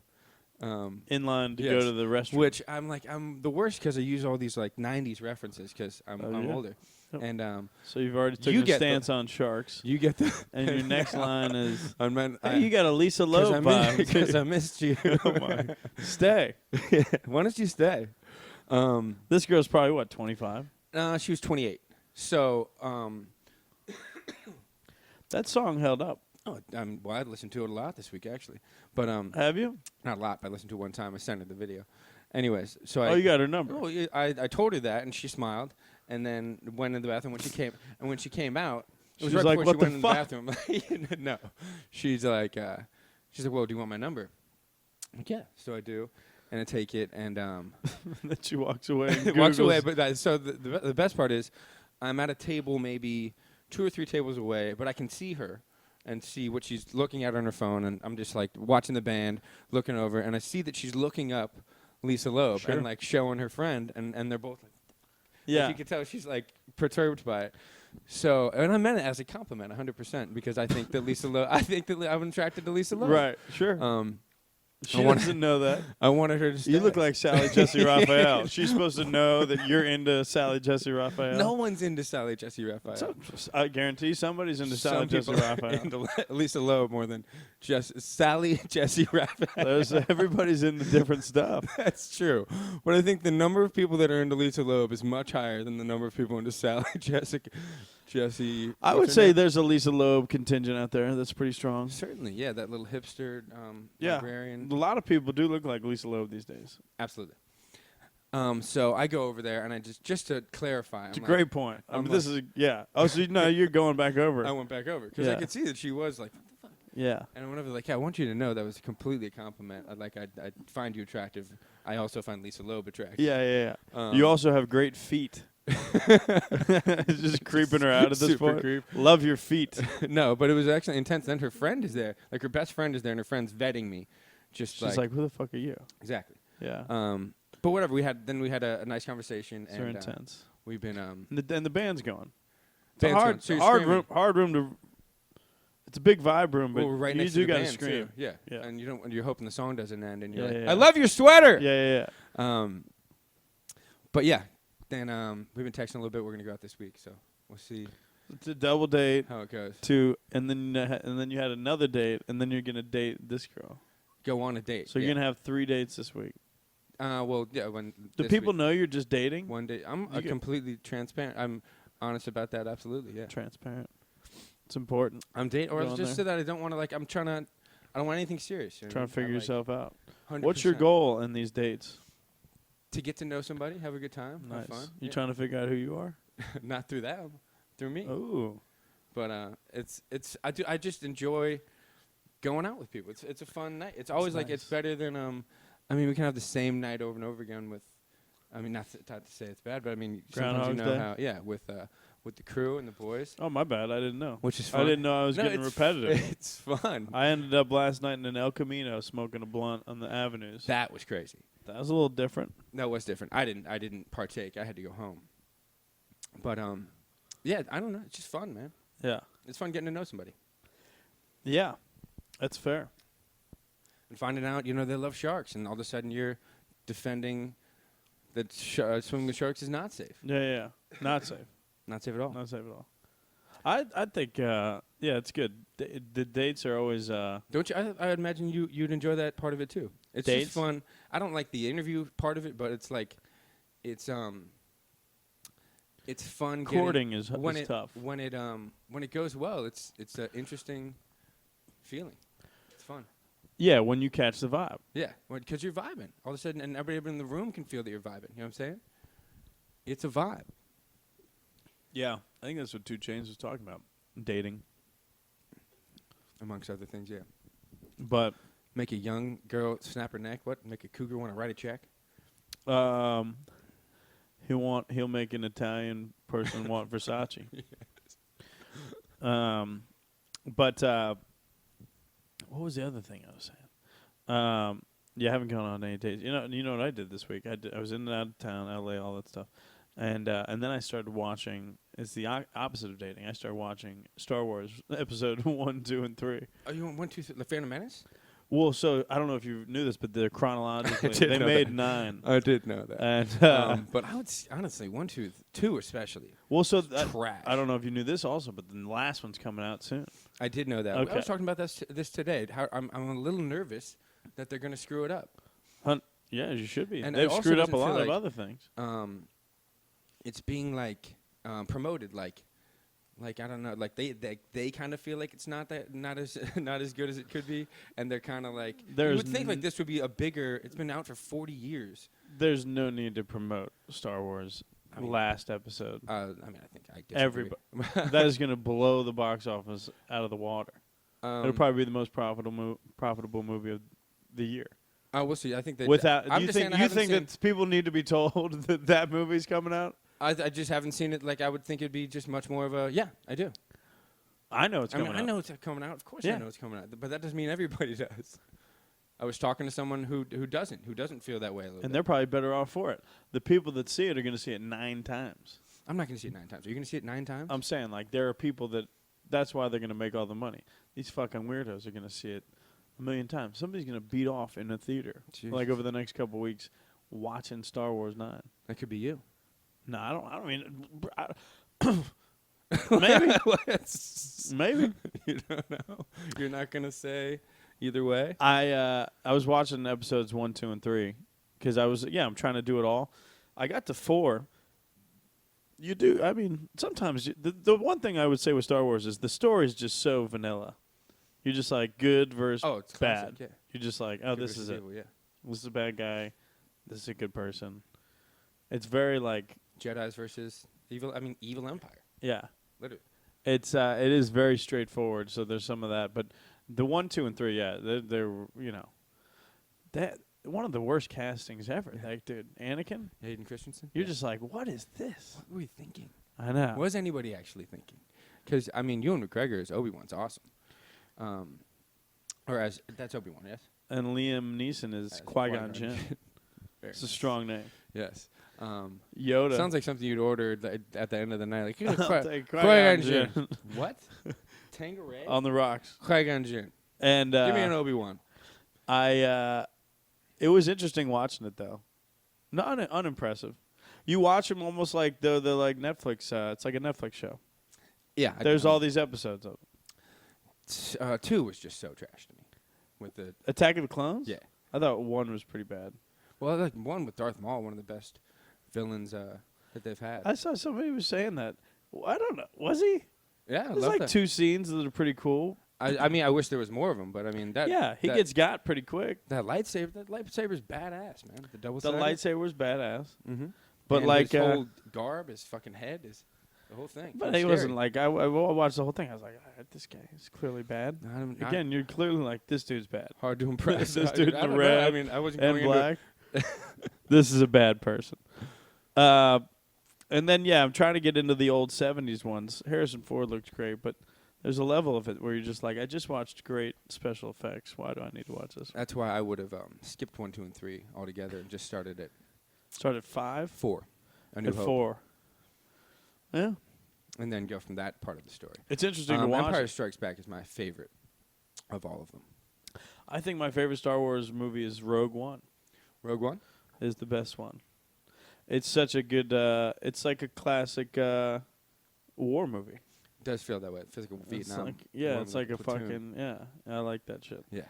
In line to Yes. go to the restroom. Which I'm the worst because I use all these like '90s references because I'm yeah? older, Yep. and So you've already taken You a get stance on sharks. you get the And your next line is, I meant hey, you got a Lisa Loeb vibe. because I missed you. Oh my. Stay. Why don't you stay? This girl's probably, what, 25? She was 28. So That song held up. well, I listened to it a lot this week actually, but Have you? not a lot. But I listened to it one time. I sent her the video. Anyways, so Oh, you got her number. Oh, yeah, I told her that, and she smiled, and then went in the bathroom. When she came out, it was She's right like, before "What she the went in the bathroom. No, she's like, well, do you want my number? I'm like, yeah. So I do, and I take it, and Then she walks away. And walks away. Googles. But so the best part is, I'm at a table maybe 2 or 3 tables away, but I can see her and see what she's looking at on her phone, and I'm just like watching the band, looking over, and I see that she's looking up Lisa Loeb Sure. and like showing her friend, and they're both like, Yeah. you can tell she's like perturbed by it. So, and I meant it as a compliment, 100%, because I think that Lisa Loeb, I'm attracted to Lisa Loeb. Right. Sure. She I doesn't know that. I wanted her to stay. You look like Sally Jesse Raphael. She's supposed to know that you're into Sally Jesse Raphael. no one's into Sally Jesse Raphael. So, I guarantee somebody's into Sally Some Jesse people are Raphael. into Lisa Loeb more than Sally Jesse Raphael. Everybody's into different stuff. That's true. But I think the number of people that are into Lisa Loeb is much higher than the number of people into Sally Jesse. I would say there's a Lisa Loeb contingent out there that's pretty strong. Certainly, yeah, that little hipster Yeah. librarian. A lot of people do look like Lisa Loeb these days. Absolutely. So I go over there, and I just to clarify. It's I'm a like- great point. I'm This is yeah. Oh, so no, you're going back over. I went back over because Yeah. I could see that she was like, what the fuck? Yeah. And whenever like, I want you to know that was completely a compliment. I find you attractive. I also find Lisa Loeb attractive. Yeah. You also have great feet. Just creeping her out at this Super point. creep. Love your feet. No, but it was actually intense. Then her friend is there. Like her best friend is there, and her friend's vetting me. Just She's like, who the fuck are you? exactly. Yeah. But whatever. We had a nice conversation. They're and intense. we've been And the band's going. It's band's a going. So you're hard screaming. room. Hard room to. It's a big vibe room, but well, we're right you next do to the gotta band scream. too. Yeah. Yeah. And you don't. You're hoping the song doesn't end, and you're Yeah, like, yeah, I yeah. love your sweater. Yeah. But yeah. Then we've been texting a little bit. We're gonna go out this week, so we'll see It's a double date. how it goes. And then you had another date, and then you're gonna date this girl. Go on a date. So you're gonna have 3 dates this week. Well, yeah. When Do this people week, know you're just dating? one day? I'm You get- completely transparent. I'm honest about that. Absolutely. Yeah. Transparent. It's important. I'm dating, or Going just there. so that I don't want to like. I don't want anything serious. You know Trying what to I mean? figure yourself out. 100%. What's your goal in these dates? To get to know somebody, have a good time, Nice. have fun. You Yeah. trying to figure out who you are? Not through them, through me. Ooh. But I just enjoy going out with people. It's a fun night. It's always like it's nice. better than I mean, we can have the same night over and over again with. I mean, not to say it's bad, but I mean, sometimes you Groundhog's know Day? how. Yeah, with the crew and the boys, Oh, my bad. I didn't know. which is I fun. didn't know I was No, getting it's repetitive. It's fun. I ended up last night in El Camino smoking a blunt on the avenues. That was crazy. That was a little different. No, it was different. I didn't partake. I had to go home. But yeah, I don't know. It's just fun, man. Yeah. It's fun getting to know somebody Yeah. That's fair. and finding out, they love sharks, and all of a sudden you're defending that swimming with sharks is not safe. Yeah. Not safe. Not safe at all. Not safe at all. I think, yeah, it's good. The dates are always, Don't you? I imagine you'd enjoy that part of it too. It's Dates? just fun. I don't like the interview part of it, but it's like, it's fun. courting is when it tough. when it goes well. It's an interesting feeling. It's fun. Yeah, when you catch the vibe. Yeah, because you're vibing. All of a sudden, and everybody in the room can feel that you're vibing. You know what I'm saying? It's a vibe. Yeah. I think that's what 2 Chainz was talking about. Dating. Amongst other things, yeah. But Make a young girl snap her neck. What? Make a cougar want to write a check? he'll make an Italian person want Versace. But what was the other thing I was saying? Yeah, I haven't gone on any dates. You know what I did this week? I was in and out of town, LA, all that stuff, and then I started watching. It's the opposite of dating. I started watching Star Wars episode 1, 2, and 3. Oh, you want 1, 2, 3, The Phantom Menace? Well, so I don't know if you knew this, but they're chronologically. did They know made that. 9. I did know that. And But I would honestly 1, 2, 2 especially. well, so Trash. I don't know if you knew this also, but the last one's coming out soon. I did know that. Okay. I was talking about this today. How I'm a little nervous that they're going to screw it up. Yeah, you should be. And They've it also screwed up a doesn't feel lot of like- other things. It's being like promoted like I don't know, like they kind of feel like it's not as not as good as it could be, and they're kind of like you There's would think like this would be a bigger. It's been out for 40 years. There's no need to promote Star Wars I mean, last episode. I mean, I think I disagree. Everybody. That is going to blow the box office out of the water. It'll probably be the most profitable movie of the year. We'll see. I think that Without, I'm do you just saying think I you haven't think seen- that people need to be told that that movie's coming out? I just haven't seen it. Like I would think it'd be just much more of a I do. I know it's I coming mean, out. I know it's coming out. Of course, Yeah. I know it's coming out. But that doesn't mean everybody does. I was talking to someone who doesn't feel that way a little And bit. they're probably better off for it. The people that see it are going to see it 9 times. I'm not going to see it 9 times. Are you going to see it 9 times? I'm saying, like, there are people that's why they're going to make all the money. These fucking weirdos are going to see it 1,000,000 times. Somebody's going to beat off in a theater, like, over the next couple weeks, watching Star Wars 9. That could be you. No, I don't mean... maybe. Maybe. You don't know. You're not going to say either way? I was watching episodes 1, 2, and 3 because I'm trying to do it all. I got to 4. You do. I mean, sometimes the one thing I would say with Star Wars is the story is just so vanilla. You're just like good versus It's bad. classic, yeah. You're just like, oh, Good this versus is it. evil, yeah. This is a bad guy. This is a good person. It's very like, Jedis versus evil. I mean, evil empire. yeah. Literally. It is very straightforward. So there's some of that, but The 1, 2, and 3, yeah, they're that one of the worst castings ever. Yeah. Like, dude, Anakin, Hayden Christensen. you're Yeah. just like, what is this? What were we thinking? I know. What was anybody actually thinking? Because I mean, Ewan McGregor as Obi-Wan's awesome. Or as that's Obi-Wan, yes. And Liam Neeson is As Qui-Gon Jinn. Very It's a nice. strong name. Yes. Yoda. Sounds like something you'd order at the end of the night. Like, here's a I'll take Qui-Gon Qui-Gon Jinn. Jinn. What? Tangeray? On the rocks. Qui-Gon Jinn. And Give me an Obi-Wan. it was interesting watching it though. Not unimpressive. You watch them almost like they're like Netflix. It's like a Netflix show. Yeah. There's all these episodes of it. 2 was just so trash to me. With the Attack of the Clones. yeah. I thought 1 was pretty bad. Well, like 1 with Darth Maul, one of the best villains that they've had. I saw somebody was saying that. Well, I don't know. Was he? Yeah, I There's love like that. 2 scenes that are pretty cool. I mean, I wish there was more of them, but I mean that. Yeah, he that, gets got pretty quick. that lightsaber. That lightsaber's badass, man. The double. The lightsaber was badass. Mm-hmm. But and like, his whole garb, his fucking head, is the whole thing. but It's he scary. wasn't like I watched the whole thing. I was like, this guy is clearly bad. Not Again, you're clearly like, this dude's bad. hard to impress. This I- dude I in don't the know. red I mean, I wasn't And going black. This is a bad person. And then I'm trying to get into the old '70s ones. Harrison Ford looks great, but there's a level of it where you're just like, I just watched great special effects. Why do I need to watch this? That's why I would have skipped 1, 2, and 3 altogether and just started at Start at 5, 4. A New at Hope. 4. Yeah, And then go from that part of the story. it's interesting to watch. Empire Strikes Back is my favorite of all of them. I think my favorite Star Wars movie is Rogue One. Rogue One? Is the best one. It's such a good. It's like a classic war movie. Does feel that way. It feels like a It's Vietnam. like, yeah, War it's like a platoon. fucking I like that shit. Yeah.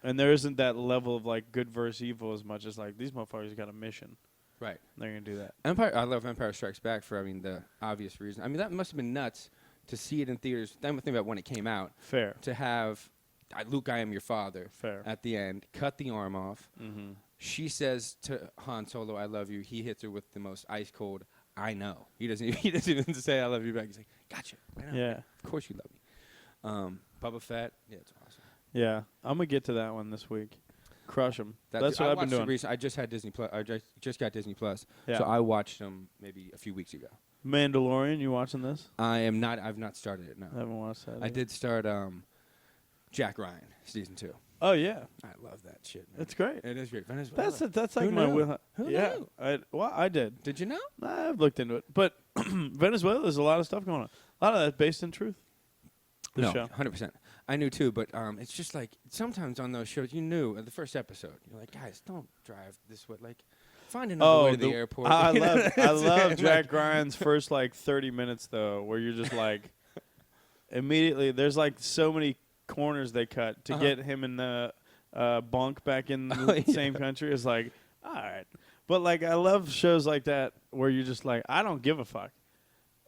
And there isn't that level of like good versus evil as much as like these motherfuckers got a mission. Right. They're gonna do that. I love Empire Strikes Back for, the obvious reason. I mean, that must have been nuts to see it in theaters. Then think about when it came out, Fair. to have Luke, I am your father Fair. at the end, cut the arm off. Mm-hmm. She says to Han Solo, I love you. He hits her with the most ice cold, I know. He doesn't even say I love you back. He's like, gotcha. I know. Yeah. Of course you love me. Bubba Fett. Yeah, it's awesome. Yeah. I'm gonna get to that one this week. Crush them. That's What I've been doing. I just had Disney Plus. I just got Disney Plus. Yeah. So I watched them maybe a few weeks ago. Mandalorian. You watching this? I've not started it, no. I haven't watched that. I either. did start Jack Ryan season 2. Oh yeah, I love that shit, man. it's great. It is great. Venezuela. That's like Who my knew? wheelhouse. Who Yeah. knew? I did. Did you know? I've looked into it, but Venezuela, there's a lot of stuff going on. A lot of that based in truth. The No, show. 100%. I knew too, but it's just like sometimes on those shows, you knew at the first episode, you're like, guys, don't drive this way. Like, find another way to the airport. I You know love what I'm I love saying? Jack Like, Ryan's first like 30 minutes though, where you're just like immediately there's like so many corners they cut to Uh-huh. get him in the bunk back in the Oh, yeah. same country. It's like, all right. But like I love shows like that where you're just like, I don't give a fuck.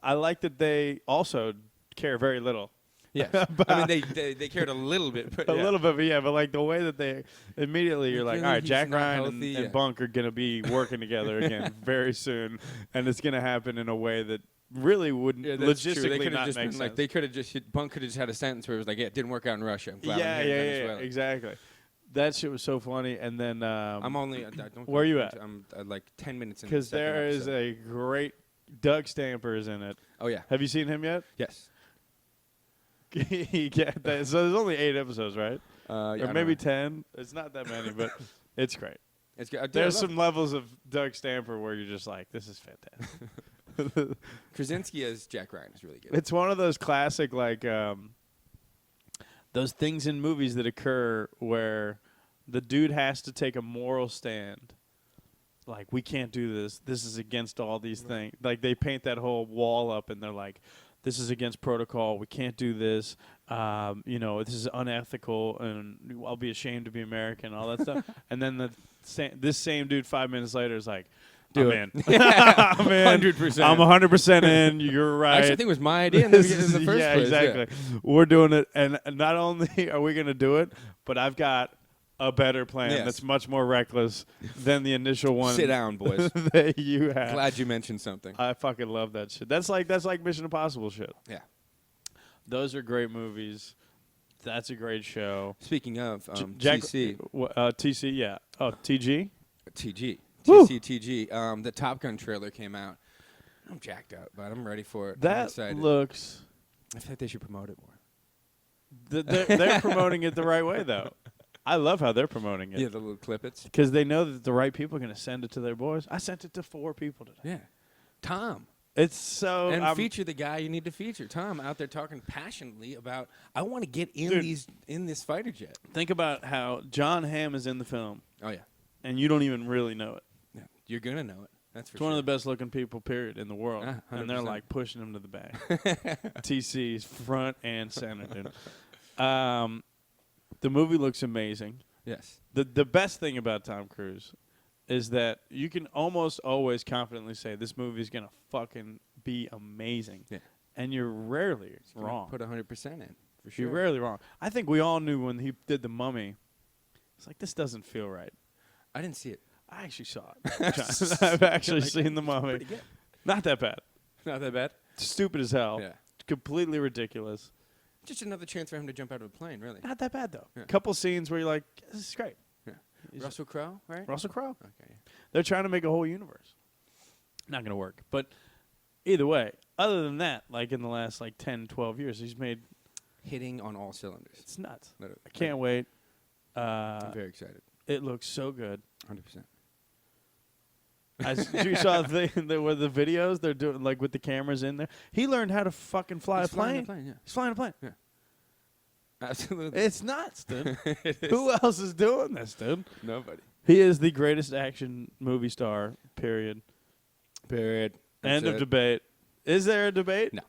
I like that they also care very little. Yes. I mean, they cared a little bit, but A yeah. little bit, but yeah, but like the way that they immediately, you're like, Really, all right, he's Jack not Ryan healthy, and yeah. Bunk are gonna be working together again very soon, and it's gonna happen in a way that really wouldn't Yeah, that's true. They logistically could have not just make been sense. like they could have just Bunk could have just had a sentence where it was like, yeah, it didn't work out in Russia. I'm glad I'm yeah, here in yeah, Venezuela. exactly. That shit was so funny, and then I'm only. I don't where are you at? I'm like 10 minutes in. because the second there is episode. a great Doug Stamper is in it. Oh yeah. Have you seen him yet? Yes. Yeah, so there's only 8 episodes, right? Yeah, I Or don't maybe know. 10. It's not that many, but it's great. It's good. There's some levels of Doug Stamper where you're just like, this is fantastic. Krasinski as Jack Ryan is really good. It's one of those classic, like, those things in movies that occur where the dude has to take a moral stand. Like, we can't do this. This is against all these things. Like, they paint that whole wall up, and they're like, this is against protocol. We can't do this. This is unethical, and I'll be ashamed to be American, all that stuff. And then this same dude 5 minutes later is like, Do I'm it. in. I'm in. 100%. I'm 100% in. You're right. Actually, I think it was my idea in the, in the first yeah, place. exactly. We're doing it, and not only are we going to do it, but I've got a better plan Yes. that's much more reckless than the initial one. Sit down, boys. that you had. Glad you mentioned something. I fucking love that shit. That's like Mission Impossible shit. Yeah. Those are great movies. That's a great show. Speaking of Jack, TC, TC, yeah. Oh, TG. TG, Woo! TC, TG. The Top Gun trailer came out. I'm jacked up, but I'm ready for it. I'm That excited. looks. I think they should promote it more. They're promoting it the right way, though. I love how they're promoting it. Yeah, the little clippets. Because they know that the right people are going to send it to their boys. I sent it to 4 people today. Yeah, Tom. It's so. And feature the guy you need to feature. Tom out there talking passionately about, I want to get in Dude. in this fighter jet. Think about how John Hamm is in the film, Oh yeah, and you don't even really know it. yeah. You're gonna know it. That's for It's sure. one of the best looking people, period, in the world. Ah, And they're 100%. like pushing him to the back. TC's front and center, dude. The movie looks amazing. Yes. The best thing about Tom Cruise is that you can almost always confidently say this movie is gonna fucking be amazing. Yeah. And you're rarely Gonna wrong. Put 100% in for sure. You're rarely wrong. I think we all knew when he did The Mummy. It's like, this doesn't feel right. I didn't see it. I actually saw it. I've actually seen The Mummy. Pretty good. Not that bad. Not that bad. Stupid as hell. Yeah. Completely ridiculous. Just another chance for him to jump out of a plane, really. Not that bad, though. Yeah. Couple scenes where you're like, this is great. Yeah. He's- Russell Crowe, right? Russell Crowe. Okay. They're trying to make a whole universe. Not going to work. But either way, other than that, like in the last 10, 12 years, he's made, Hitting on all cylinders. it's nuts. Literally. I can't wait. I'm very excited. It looks so good. 100%. You saw the thing where the videos they're doing like with the cameras in there. He learned how to fucking fly He's a plane. flying the plane, yeah. He's flying a plane. Absolutely. It's nuts, dude. It is. Who else is doing this, dude? Nobody. He is the greatest action movie star. Period. Period. End of debate. Is there a debate? No.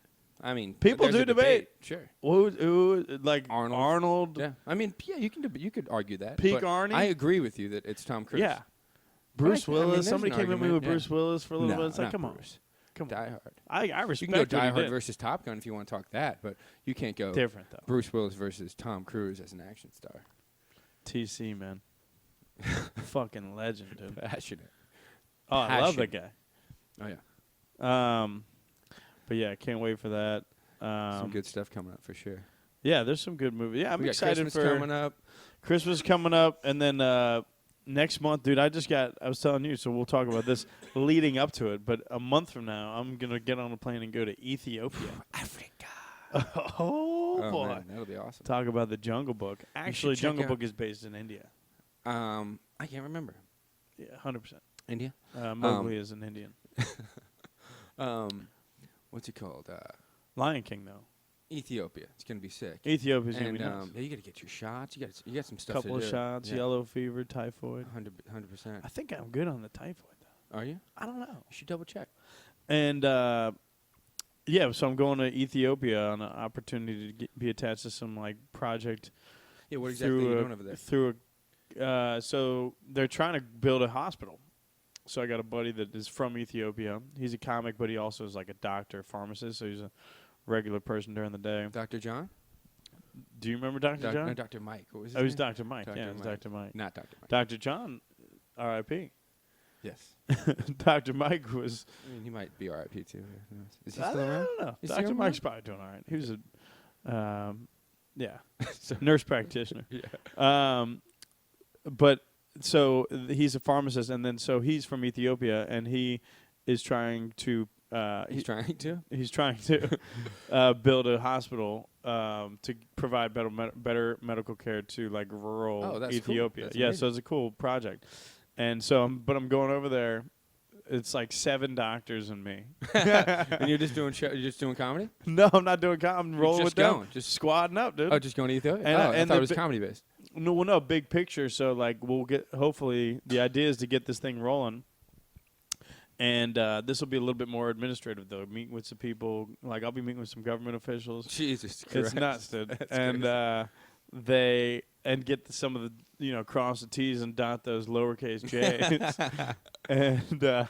I mean, People there's do a debate. Sure. Who like Arnold. Arnold? Yeah. I mean, yeah, you could argue that. Peak but Arnie? I agree with you that it's Tom Cruise. Yeah. Bruce I mean, Willis. there's Somebody an came at me argument, with yeah. Bruce Willis for a little No, bit. It's like, not come on, Bruce. come Die on. Hard. I You respect can go what Die he Hard did. versus Top Gun if you want to talk that, but you can't go Different though. Bruce Willis versus Tom Cruise as an action star. TC man, fucking legend, dude. Passionate. Oh, I love that Passion. guy. Oh yeah. But yeah, can't wait for that. Some good stuff coming up for sure. Yeah, there's some good movies. Yeah, I'm We got excited Christmas for coming up. Christmas coming up, and then next month, dude. I was telling you, so we'll talk about this leading up to it. But a month from now, I'm gonna get on a plane and go to Ethiopia. Africa. Oh boy, man, that'll be awesome. talk about the Jungle Book. Actually, check Jungle out- Book is based in India. I can't remember. Yeah, 100%. India. Mowgli is an Indian. What's it called? Lion King though. Ethiopia. It's gonna be sick. Ethiopia's gonna And be nice. yeah, you gotta get your shots. You got some stuff. Couple to of do. shots, Yeah. yellow fever, typhoid. 100%. I think I'm good on the typhoid though. Are you? I don't know. You should double check. And yeah, so I'm going to Ethiopia on an opportunity to be attached to some project. Yeah. What exactly are you doing over there? So they're trying to build a hospital. So I got a buddy that is from Ethiopia. He's a comic, but he also is like a doctor, pharmacist. So he's a regular person during the day. Dr. John? Do you remember Dr. John? No, Dr. Mike. What was his Oh, he's name? Dr. Mike. Dr. Yeah, it's Mike. Dr. Mike. Not Dr. Mike. Dr. John, R.I.P. Yes. Dr. Mike was. I mean, he might be RIP too. Who knows? Is he I still around? don't know. Is he Dr. around? Mike's probably doing all right. He was a, nurse practitioner. Yeah. But so he's a pharmacist, and then so he's from Ethiopia, and he is trying to. He's trying to. He's trying to build a hospital to provide better medical care to rural Oh, that's cool. Ethiopia. That's Yeah, amazing. so it's a cool project. And so, I'm going over there. It's like 7 doctors and me. And you're just doing comedy? No, I'm not doing I'm rolling just with them. going, just- squadding up, dude. Oh, just going to Ethiopia? And, I and thought the it was bi- comedy based. No, big picture. So we'll get. Hopefully, the idea is to get this thing rolling. And this will be a little bit more administrative, though. Meet with some people. I'll be meeting with some government officials. Jesus Christ. It's nuts, dude. That's And crazy. some of the cross the T's and dot those lowercase J's. And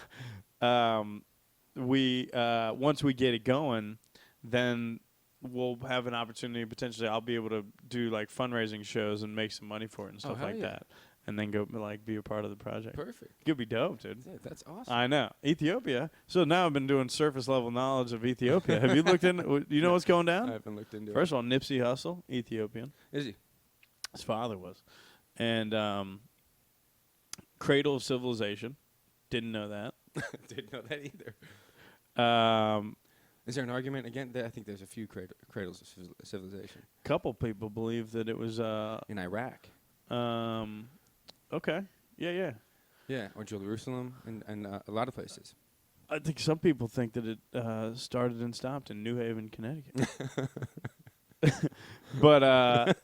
we once we get it going, then we'll have an opportunity. Potentially, I'll be able to do fundraising shows and make some money for it and stuff hell like yeah. that. and then go like be a part of the project. Perfect. Could be dope, dude. Yeah, that's awesome. I know. Ethiopia. So now I've been doing surface level knowledge of Ethiopia. Have you looked in? You know what's going I down? haven't looked into First of all, Nipsey Hussle, Ethiopian. it. Is he? His father was, and Cradle of Civilization. Didn't know that. Didn't know that either. Um, Is there an argument again? I think there's a few cradles of civilization couple people believe that it was. in Iraq. Okay. Yeah. Yeah, or Jerusalem, and a lot of places. I think some people think that it started and stopped in New Haven, Connecticut. But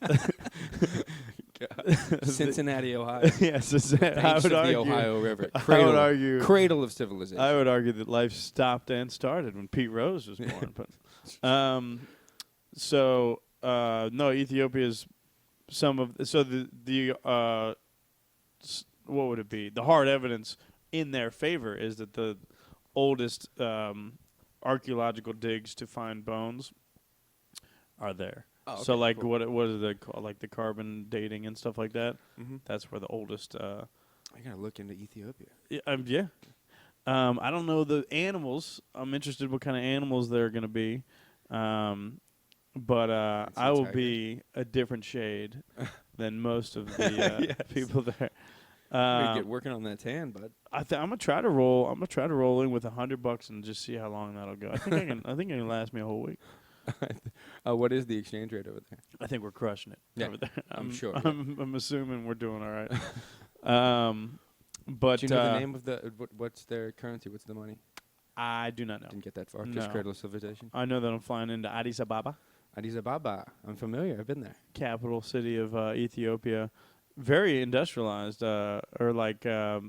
Cincinnati, Ohio. yes, I Banks would of argue. the Ohio River. I would argue. Cradle of civilization. I would argue that life stopped and started when Pete Rose was born. But no, Ethiopia's some of what would it be? The hard evidence in their favor is that the oldest archaeological digs to find bones are there. Oh, So okay, like cool. what is they called, like the carbon dating and stuff like that. Mhm. That's where the oldest. I gotta look into Ethiopia. Yeah. I don't know the animals. I'm interested what kind of animals they're gonna be. But It's a I will tiger. be a different shade than most of the Yes. people there. Get working on that tan, bud. I'm gonna try to roll. I'm gonna try to roll in with $100 and just see how long that'll go. I think I think it can last me a whole week. What is the exchange rate over there? I think we're crushing it Yeah, over there. I'm sure, I'm assuming we're doing all right. But Do you know the name of the? What's their currency? What's the money? I do not know. Didn't get that far. No. Just Cradle of Civilization. I know that I'm flying into Addis Ababa, Addis Ababa. I'm familiar. I've been there. capital city of Ethiopia. Very industrialized, or like what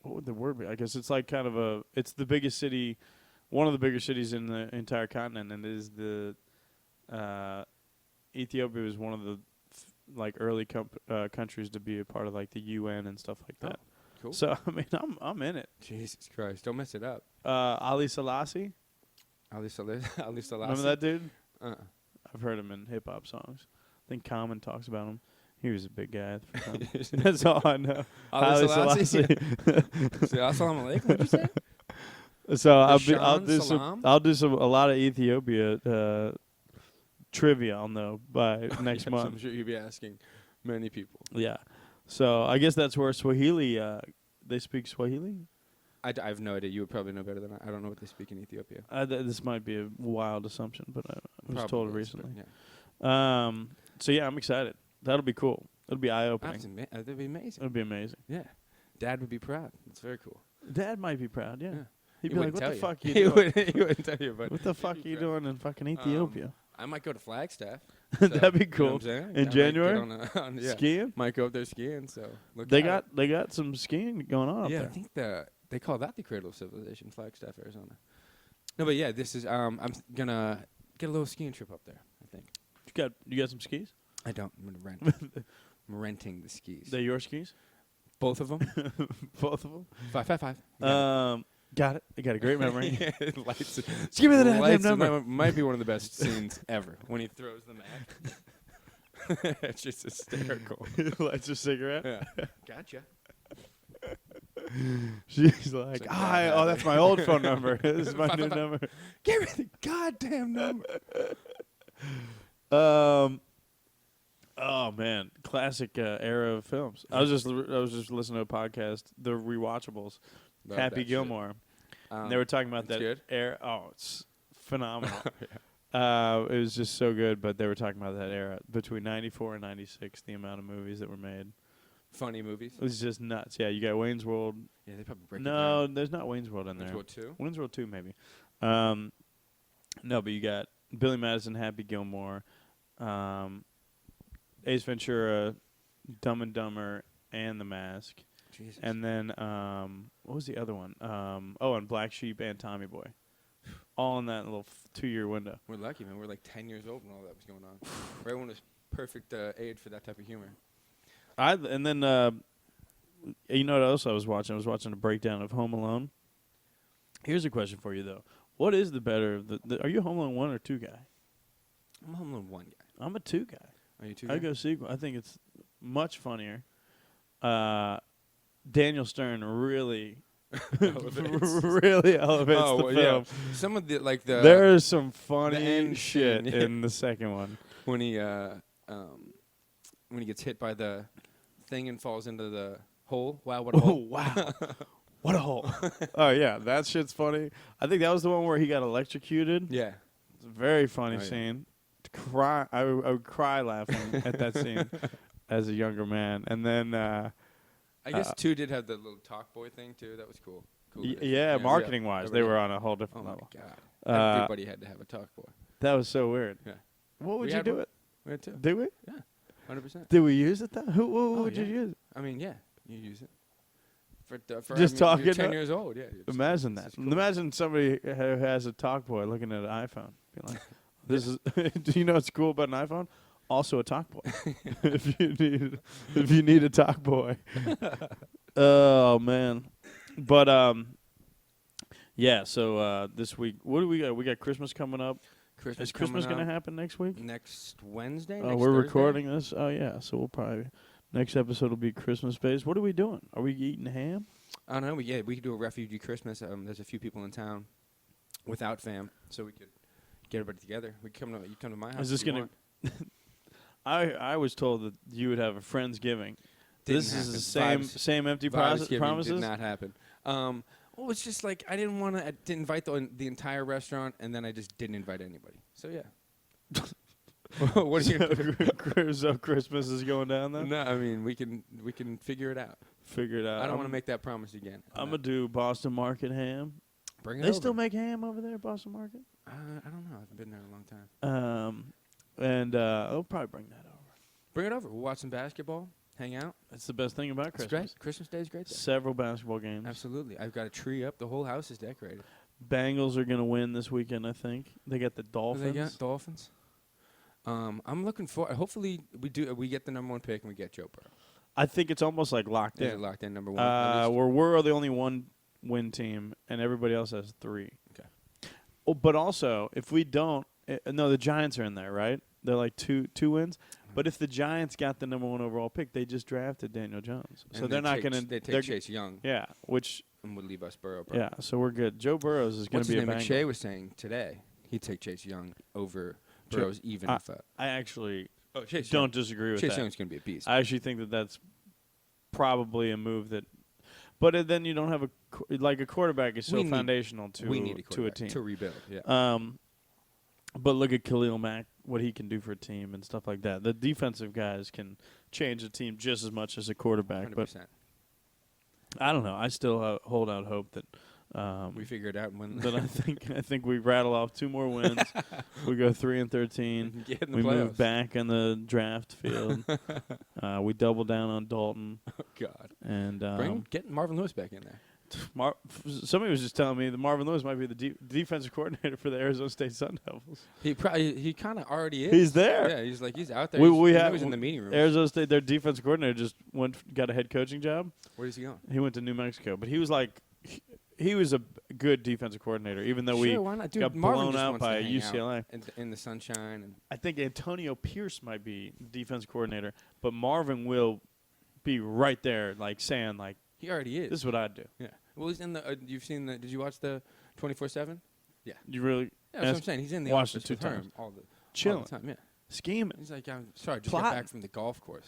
would the word be? I guess it's like kind of it's the biggest city, one of the biggest cities in the entire continent, and it is the Ethiopia was one of the like early countries to be a part of like the UN and stuff like that. Cool. So I mean, I'm in it. Jesus Christ! Don't mess it up. Ali Selassie, Ali Selassie. remember that dude? Uh-uh. I've heard him in hip hop songs. I think Common talks about him. He was a big guy. That's all I know. Ali Selassie. Selassie. Assalamu alaikum. What'd you say? So I'll Sean do Salam? a lot of Ethiopia trivia. I'll know by next Yes, I'm month. sure you'll be asking many people. Yeah. So I guess that's where Swahili. They speak Swahili. I have no idea. You would probably know better than I don't know what they speak in Ethiopia. This might be a wild assumption, but I was told Probably is, recently. but yeah. So yeah, I'm excited. That'll be cool. It'll be eye opening. That'd be amazing. It'll be amazing. Yeah. Dad would be proud. It's very cool. Dad might be proud. Yeah. Yeah. He'd He be like, wouldn't "What the tell you. fuck you He doing? he wouldn't tell you, but What the fuck he'd are you be proud. doing in fucking Ethiopia? I might go to Flagstaff. That'd be You know cool. what I'm saying? I In might get January? yeah. Skiing? Might go up there skiing. So look They out. got some skiing going on up Yeah, I there. think they call that the Cradle of Civilization, Flagstaff, Arizona. No, but yeah, this is I'm gonna get a little skiing trip up there. I think. You got some skis? I don't. I'm gonna rent. I'm renting the skis. They your skis? Both of them. Both of them? 555. Got it. I got a great memory. Lights. Just give me the damn Lights number. might be one of the best scenes ever when he throws the map. It's just hysterical. Lights a cigarette. Yeah. Gotcha. She's like, like, "Hi, yeah, oh, yeah. that's my old phone number. This is my new number." Give me the goddamn number. Oh man, classic era of films. I was just listening to a podcast, The Rewatchables, Love Happy that shit. Gilmore. And they were talking about it's that good? era. Oh, it's phenomenal. It was just so good. But they were talking about that era between '94 and '96. The amount of movies that were made, Funny movies. it was just nuts. Yeah, you got Wayne's World. Yeah, they probably break No, there's not Wayne's World in it there. down. What, 2? Wayne's World 2 maybe. No, but you got Billy Madison, Happy Gilmore, Ace Ventura, Dumb and Dumber, and The Mask. Jesus. And then what was the other one? And Black Sheep and Tommy Boy. All in that little 2-year window. We're lucky, man. We're like 10 years old when all that was going on. Right when it was perfect age for that type of humor. And then you know what else I was watching? I was watching a breakdown of Home Alone. Here's a question for you though. What is the better of are you a Home Alone 1 or 2 guy? I'm a Home Alone 1 guy. I'm a 2 guy. Are you 2 I guy? go sequel. I think it's much funnier. Daniel Stern really, Elevates. really elevates Oh, the well, film. yeah. Some of the like the There is some funny end shit scene. in the second one. when he gets hit by the thing and falls into the hole. Wow, what a Oh hole! wow, what a hole! Oh yeah, that shit's funny. I think that was the one where he got electrocuted. Yeah. It's a very funny Oh, yeah. scene. To cry, I would cry laughing at that scene as a younger man. And then, I guess 2 did have the little talk boy thing too. That was cool. Cool. yeah, marketing wise, they Everybody- were on a whole Oh different my level. god! Everybody had to have a talk boy. That was so weird. Yeah. What would We you had do one. it? We had 2. Did we? 100%. Did we use it though? Who Oh, would you yeah. just I mean, yeah, you use it. For Just talking You're 10 to- years old. Yeah. you're just- imagine it's that? just cool. Imagine somebody who has a talk boy looking at an iPhone. Be like, "This is." Do you know what's cool about an iPhone? Also a talk boy. if you need a talk boy. Oh man, but yeah. So this week, what do we got? We got Christmas coming up. Christmas Is Christmas coming gonna up happen next week? next Wednesday? Oh, next we're Thursday? recording this. Oh yeah, so we'll probably next episode will be Christmas based. What are we doing? Are we eating ham? I don't know. We could do a refugee Christmas. There's a few people in town without fam, so we could get everybody together. We come to you come to my house. Is this if you gonna? want. I was told that you would have a Friendsgiving. Didn't This is happen. the same empty Vibes-giving promises. did not happen. Well, it's just like I didn't want to invite the entire restaurant, and then I just didn't invite anybody. So yeah. What are you gonna do? So Christmas is going down then. No, I mean we can figure it out. Figure it out. I don't want to make that promise again. I'm gonna do Boston Market ham. Bring it They over. still make ham over there, Boston Market. I don't know. I haven't been there in a long time. And I'll probably bring that over. Bring it over. We'll watch some basketball. Hang out. That's the best thing about It's Christmas. great. Christmas Day is great. Day. Several basketball games. Absolutely. I've got a tree up. The whole house is decorated. Bengals are gonna win this weekend. I think they got the Who Dolphins. they got? Dolphins. I'm looking for. Hopefully, we get the number 1 pick and we get Joe Burrow. I think it's almost like locked Is it in. locked in number 1? At least? We're the only one win team, and everybody else has 3. Okay. Oh, but also, if we don't, no, the Giants are in there, right? They're like two wins. But if the Giants got the number 1 overall pick, they just drafted Daniel Jones, so And they're not going to. They take Chase Young Yeah, which and would leave us Burrow. Probably. yeah, so we're good. Joe Burrows is going What's to be his a name? Bengal. McShay was saying today he'd take Chase Young over Burrows even if. I actually Chase don't disagree with Chase that. Young's going to be a beast. I actually think that that's probably a move that. But then you don't have a quarterback is so We need- foundational we need a to a quarterback team. to rebuild. Yeah. But look at Khalil Mack, what he can do for a team and stuff like that. The defensive guys can change a team just as much as a quarterback. 100%. But I don't know. I still hold out hope that we figure it out and win. that I think we rattle off 2 more wins. We go 3-13. Get in the We playoffs. move back in the draft field. We double down on Dalton Oh God. and Get Marvin Lewis back in there. somebody was just telling me that Marvin Lewis might be the defensive coordinator for the Arizona State Sun Devils. He kind of already is. He's there. Yeah, he's out there. We He's have always in the meeting room. Arizona State. Their defensive coordinator just got a head coaching job. Where is he going? He went to New Mexico, but he was like, he was a good defensive coordinator, even though Sure, why not? Dude, got Marvin blown just out wants by to hang UCLA. out in the sunshine. And I think Antonio Pierce might be defensive coordinator, but Marvin will be right there, like saying, like, he already is. this is what I'd do. Yeah. Well, he's in the. You've seen the. Did you watch the 24/7? Yeah. You really Yeah, that's what I'm saying. He's in the watched office it 2 with Herm times. all the Chilling, time. Yeah. scheming. He's like, I'm sorry, just Plotting. got back from the golf course.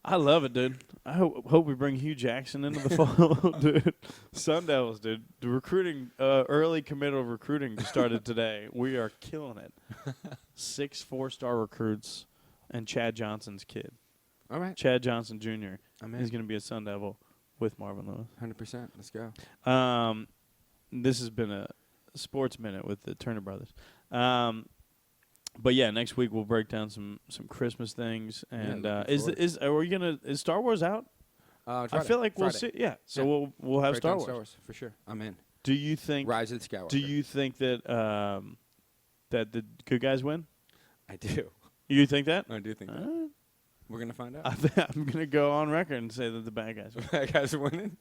I love it, dude. I hope we bring Hugh Jackson into the fold, dude. Sun Devils, dude. The recruiting, early committal recruiting started today. We are killing it. 6 4-star recruits and Chad Johnson's kid. All right. Chad Johnson Jr. I'm He's in. going to be a Sun Devil with Marvin Lewis. 100%. Let's go. This has been a sports minute with the Turner Brothers. But yeah, next week we'll break down some Christmas things. And looking forward. is Star Wars out? Friday. I feel like we'll Friday. see. Yeah, so Yeah. we'll have Break Star down Wars. Star Wars for sure. I'm in. Do you think? Rise of the Skywalker. Do you think that that the good guys win? I do. You think that? I do think that. Uh, We're gonna find out. I'm gonna go on record and say that the bad guys win. That guys are winning.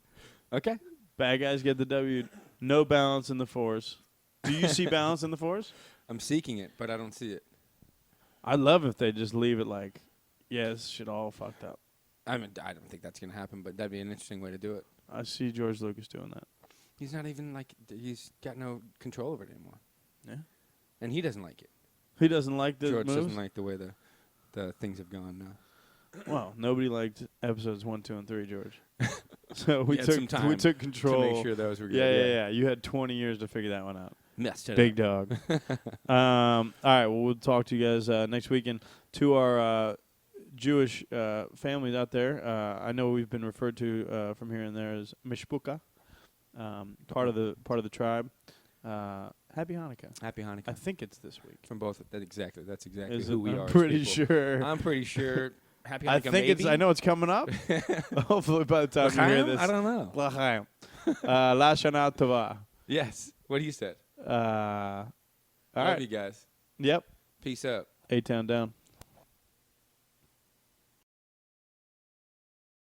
Okay. Bad guys get the W. No balance in the Force. Do you see balance in the Force? I'm seeking it, but I don't see it. I'd love if they just leave it like, yeah, this shit all fucked up. I mean, I don't think that's gonna happen, but that'd be an interesting way to do it. I see George Lucas doing that. He's not even like he's got no control over it anymore. Yeah. And he doesn't like it. He doesn't like the George moves? doesn't like the way the things have gone now. Well, nobody liked episodes 1, 2, and 3, George. So we You had some took time control. To make sure those were good. Yeah. You had 20 years to figure that one out. Messed it Big up. dog. All right. Well, we'll talk to you guys next week. And to our Jewish families out there, I know we've been referred to from here and there as Mishpucha, part of the tribe. Happy Hanukkah. Happy Hanukkah. I think it's this week. From both. That's exactly Is who we I'm are. as pretty people. sure. I'm pretty sure. Happy Hanukkah. I think maybe? I know it's coming up. Hopefully by the time you hear L'chaim? this. I don't know. L'chaim. La Shana Tova. Yes. What he said. All Love right. you guys. Yep. Peace out. A-Town down.